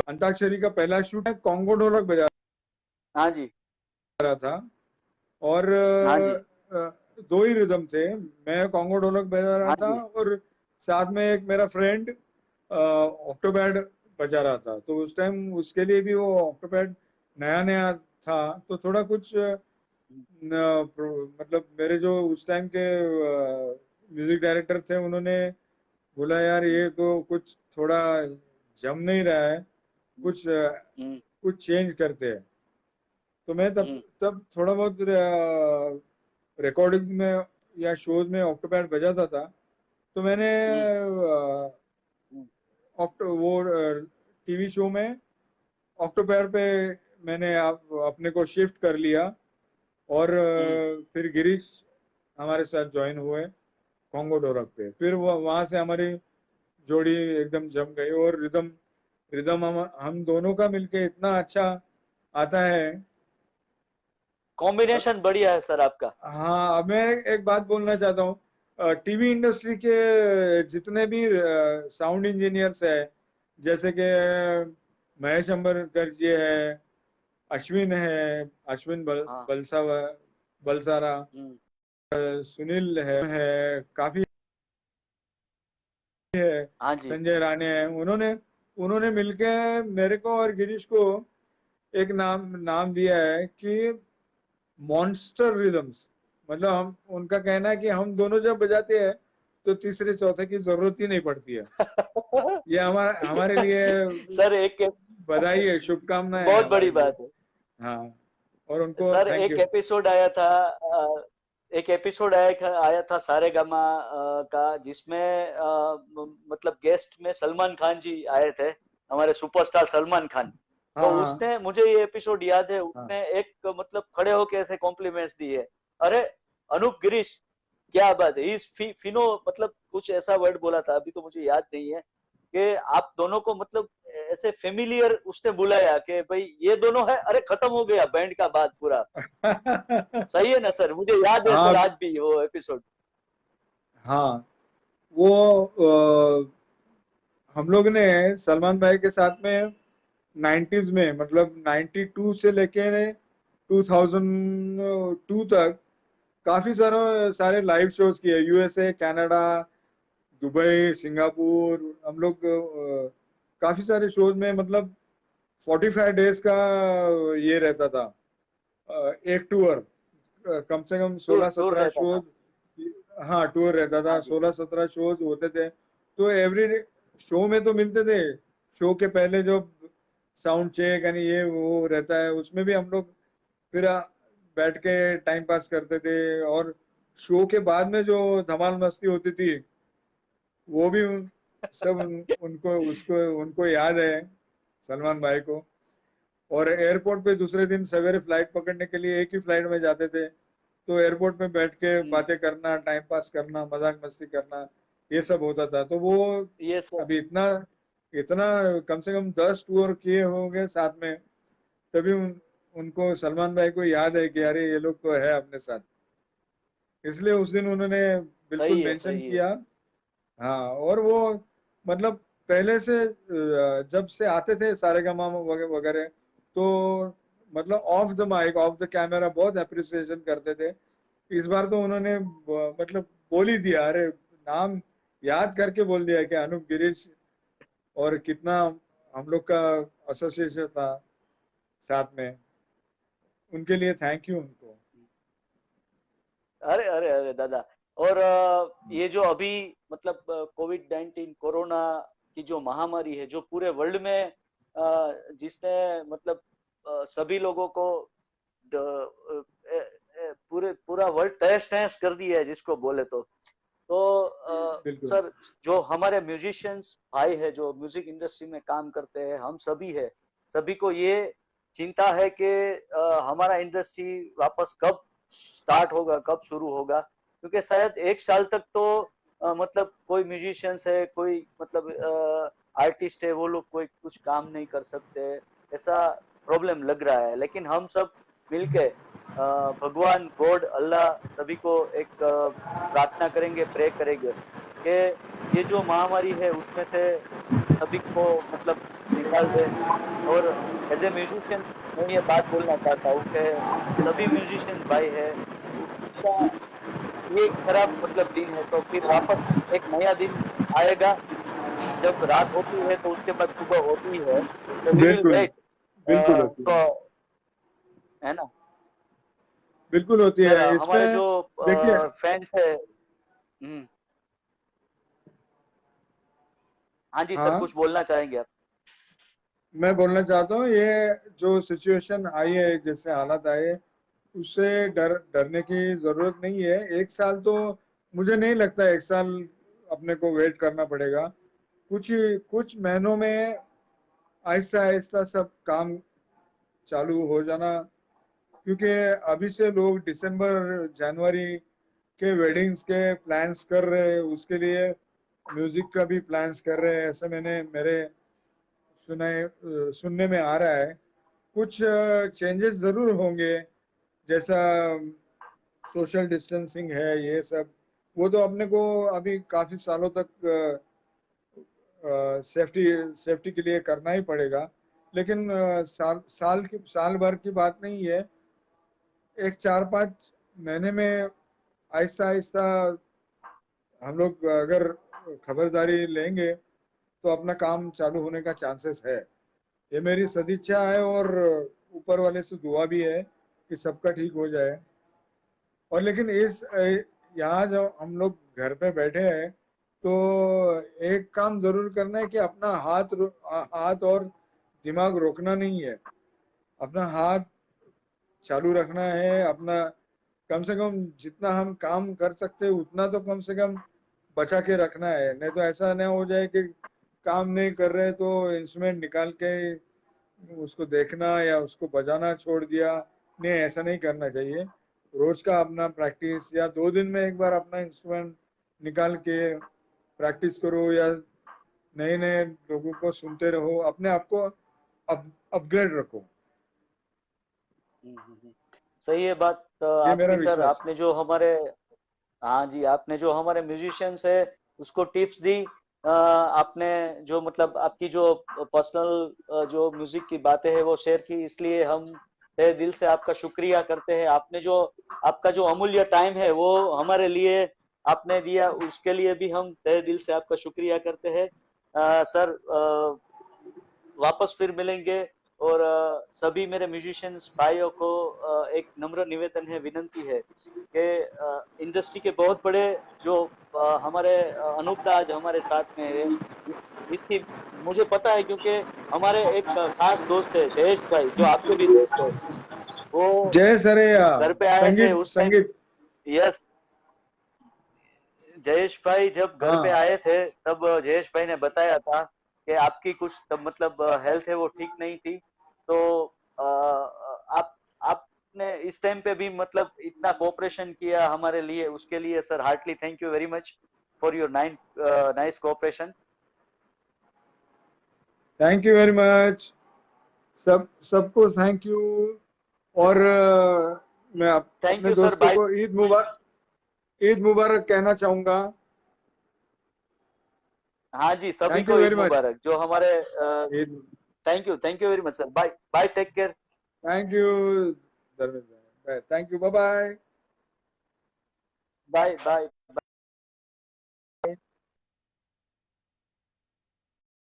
S2: अंताक्षरी का पहला शूट है, कॉन्गो ढोलक बजा
S3: हाँ जी,
S2: रहा था। और
S3: हाँ जी,
S2: दो ही रिदम थे। मैं कॉन्गो ढोलक बजा रहा
S3: हाँ
S2: था,
S3: जी।
S2: और साथ में एक मेरा फ्रेंड ऑक्टोपैड बजा रहा था। तो उस टाइम उसके लिए भी वो ऑक्टोपैड नया नया था। तो थोड़ा कुछ मतलब मेरे जो उस टाइम के म्यूजिक डायरेक्टर थे, उन्होंने बोला यार ये तो कुछ थोड़ा जम नहीं रहा है,
S3: हम्म,
S2: कुछ
S3: हम्म,
S2: कुछ चेंज करते हैं। तो मैं तब
S3: हम्म,
S2: तब थोड़ा बहुत रिकॉर्डिंग्स में या शोज में ऑक्टोपैड बजाता था। तो मैंने
S3: हम्म, हम्म,
S2: वो टीवी शो में ऑक्टोपैड पे मैंने अपने को शिफ्ट कर लिया। और
S3: हम्म।
S2: फिर गिरीश हमारे साथ ज्वाइन हुए कॉन्गो ढोलक पे। फिर वो वहां से हमारी जोड़ी एकदम जम गई, और रिदम रिदम हम दोनों का मिलके इतना अच्छा आता है।
S3: कॉम्बिनेशन बढ़िया है सर आपका।
S2: हाँ, अब मैं एक बात बोलना चाहता हूँ। टीवी इंडस्ट्री के जितने भी साउंड इंजीनियर्स है, जैसे कि महेश अम्बरकर जी है, अश्विन है, अश्विन
S3: हाँ।
S2: बलसारा,
S3: हम्म,
S2: सुनील है काफी है,
S3: हाँ जी।
S2: संजय राणे है। उन्होंने उन्होंने मिलके मेरे को और गिरीश को एक नाम नाम दिया है कि मॉन्स्टर रिदम्स। मतलब हम उनका कहना है कि हम दोनों जब बजाते हैं तो तीसरे चौथे की जरूरत ही नहीं पड़ती है। ये हमारे लिए
S3: सर एक
S2: बधाई है, शुभकामनाएं है
S3: बहुत
S2: हमारे
S3: बड़ी
S2: लिए।
S3: बात है।
S2: हाँ, और उनको
S3: सर
S2: थैंक
S3: एक
S2: यू।
S3: एपिसोड आया था, एक एपिसोड आया था सारेगामा का, जिसमें मतलब गेस्ट में सलमान खान जी आए थे। हमारे सुपरस्टार सलमान खान। तो
S2: हाँ हाँ
S3: उसने, मुझे ये एपिसोड याद है,
S2: हाँ
S3: उसने एक मतलब खड़े होके ऐसे कॉम्प्लीमेंट्स दिए, अरे अनूप गिरीश क्या बात है, इस फिनो, मतलब कुछ ऐसा वर्ड बोला था, अभी तो मुझे याद नहीं है, कि आप दोनों को मतलब ऐसे फेमिलियर उसने बुलाया कि भाई ये दोनों है, अरे खत्म हो गया बैंड का बात पूरा। सही है ना सर, मुझे याद है सर
S2: हाँ
S3: आज भी वो एपिसोड।
S2: हाँ। वो हम लोग ने सलमान भाई के साथ में 90s में, मतलब 92 से लेके 2002 तक काफी सारे लाइव शोज किए, यूएसए, कनाडा, दुबई, सिंगापुर। हम लोग काफी सारे शोज में, मतलब 45 डेज का ये रहता था, एक टूर, कम से कम
S3: टूर
S2: 16
S3: टूर
S2: 17
S3: रहता
S2: शोज।
S3: था।
S2: हाँ, टूर रहता
S3: हाँ
S2: था,
S3: जी।
S2: 16 17 शोज होते थे। तो एवरी शो में तो मिलते थे। शो के पहले जो साउंड चेक यानी ये वो रहता है, उसमें भी हम लोग फिर बैठ के टाइम पास करते थे। और शो के बाद में जो धमाल मस्ती होती थी, वो भी उनको उसको उनको याद है, सलमान भाई को। और एयरपोर्ट पे दूसरे दिन सवेरे फ्लाइट पकड़ने के लिए एक ही फ्लाइट में जाते थे, तो एयरपोर्ट में बैठ के
S3: हम्म,
S2: बातें करना, टाइम पास करना, मजाक मस्ती करना, ये सब होता था। तो वो
S3: ये सब।
S2: अभी इतना इतना कम से कम 10 टूर किए होंगे साथ में, तभी उनको, सलमान भाई को याद है कि अरे ये लोग तो है अपने साथ। इसलिए उस दिन उन्होंने बिल्कुल
S3: सही है,
S2: मेंशन
S3: सही है।
S2: किया। हाँ। और वो मतलब पहले से जब से आते थे सारेगामा वगैरह वगैरह, तो मतलब off the mic, off the camera बहुत अप्रिसिएशन करते थे। इस बार तो उन्होंने मतलब बोल ही दिया, अरे नाम याद करके बोल दिया कि अनूप गिरीश, और कितना हम लोग का एसोसिएशन था साथ में। उनके लिए थैंक यू उनको।
S3: अरे अरे अरे दादा। और ये जो अभी मतलब कोविड-19 कोरोना की जो महामारी है, जो पूरे वर्ल्ड में जिसने मतलब सभी लोगों को पूरे पूरा वर्ल्ड तहस नहस कर दिया है जिसको बोले तो
S2: बिल्कुल
S3: सर, जो हमारे म्यूजिशियंस भाई है जो म्यूजिक इंडस्ट्री में काम करते हैं, हम सभी है, सभी को ये चिंता है कि हमारा इंडस्ट्री वापस कब स्टार्ट होगा, कब शुरू होगा, क्योंकि शायद एक साल तक तो मतलब कोई म्यूजिशियंस है, कोई मतलब आर्टिस्ट है, वो लोग कोई कुछ काम नहीं कर सकते, ऐसा प्रॉब्लम लग रहा है। लेकिन हम सब मिलके भगवान गॉड अल्लाह सभी को एक प्रार्थना करेंगे, प्रे करेंगे कि ये जो महामारी है उसमें से सभी को मतलब निकाल दे। और एज ए म्यूजिशियन मैं ये बात बोलना चाहता हूँ कि सभी म्यूजिशियन भाई है, उसका ये खराब मतलब दिन है, तो फिर वापस एक नया दिन आएगा। जब रात होती है तो उसके बाद सुबह होती ही है, तो वी विल
S2: बिल्कुल।
S3: वेट।
S2: बिल्कुल होती
S3: तो
S2: है।
S3: है ना
S2: बिल्कुल होती
S3: सर,
S2: है
S3: हमारे
S2: इसमें।
S3: जो
S2: देखिए,
S3: फैंस है। हाँ जी सर,
S2: हाँ,
S3: कुछ बोलना चाहेंगे आप?
S2: मैं बोलना चाहता हूँ, ये जो सिचुएशन आई है, जैसे हालात आए, उससे डरने की जरूरत नहीं है। एक साल तो मुझे नहीं लगता, एक साल अपने को वेट करना पड़ेगा। कुछ कुछ महीनों में आहिस्ता आहिस्ता सब काम चालू हो जाना। क्योंकि अभी से लोग दिसंबर जनवरी के वेडिंग्स के प्लान्स कर रहे हैं, उसके लिए म्यूजिक का भी प्लान्स कर रहे हैं, ऐसा मैंने मेरे सुनने में आ रहा है। कुछ चेंजेस जरूर होंगे, जैसा सोशल डिस्टेंसिंग है, ये सब। वो तो अपने को अभी काफी सालों तक सेफ्टी सेफ्टी के लिए करना ही पड़ेगा। लेकिन साल भर की बात नहीं है। एक 4 5 महीने में आहिस्ता आहिस्ता हम लोग अगर खबरदारी लेंगे, तो अपना काम चालू होने का चांसेस है। ये मेरी सदिच्छा है, और ऊपर वाले से दुआ भी है कि सबका ठीक हो जाए। और लेकिन यहाँ जब हम लोग घर पे बैठे हैं, तो एक काम जरूर करना है कि अपना हाथ और दिमाग रोकना नहीं है। अपना हाथ चालू रखना है। अपना कम से कम जितना हम काम कर सकते हैं उतना तो कम से कम बचा के रखना है। नहीं तो ऐसा ना हो जाए कि काम नहीं कर रहे तो इंस्ट्रूमेंट निकाल के उसको देखना या उसको बजाना छोड़ दिया, नहीं ऐसा नहीं करना चाहिए। रोज का अपना प्रैक्टिस या 2 दिन में एक बार अपना इंस्ट्रूमेंट निकाल के प्रैक्टिस करो या नए नए लोगों को सुनते रहो, अपने आप को अपग्रेड रखो।
S3: सही है बात
S2: ये मेरा
S3: आपकी सर।
S2: विश्वास
S3: आपने जो हमारे, हाँ जी, आपने जो हमारे म्यूजिशियंस है उसको टिप्स दी, आपने जो मतलब आपकी जो पर्सनल जो म्यूजिक की बातें हैं वो शेयर की, इसलिए हम तहे दिल से आपका शुक्रिया करते हैं। आपने जो आपका जो अमूल्य टाइम है वो हमारे लिए आपने दिया, उसके लिए भी हम तहे दिल से आपका शुक्रिया करते हैं। सर वापस फिर मिलेंगे। और सभी मेरे म्यूजिशियंस भाइयों को एक नम्र निवेदन है, विनंती है कि इंडस्ट्री के बहुत बड़े जो हमारे अनूप दा आज हमारे साथ में है, इसकी मुझे पता है क्योंकि हमारे एक खास दोस्त है जयेश भाई, जो आपके भी दोस्त है, वो
S2: जय सरेया।
S3: घर पे आए थे
S2: संगीत
S3: उस टाइम।
S2: संगीत।
S3: यस, जयेश भाई जब घर पे
S2: हाँ।
S3: आए थे तब जयेश भाई ने बताया था कि आपकी कुछ तब मतलब हेल्थ है वो ठीक नहीं थी, तो आपने इस टाइम पे भी मतलब इतना कोऑपरेशन किया हमारे लिए, उसके लिए sir heartily thank you very much for your nice cooperation.
S2: Thank you very much. सबको थैंक यू। और मैं
S3: थैंक
S2: अपने
S3: यू सर,
S2: दोस्तों
S3: बाय।
S2: को ईद मुबारक कहना चाहूंगा।
S3: हाँ जी, सभी
S2: थैंक
S3: को
S2: यू
S3: ईद
S2: वेरी मच।
S3: मुबारक जो हमारे।
S2: Eid.
S3: Thank you very much sir, bye bye, take care.
S2: Thank you Dharmendra भाई, thank you, bye bye.
S3: Bye bye.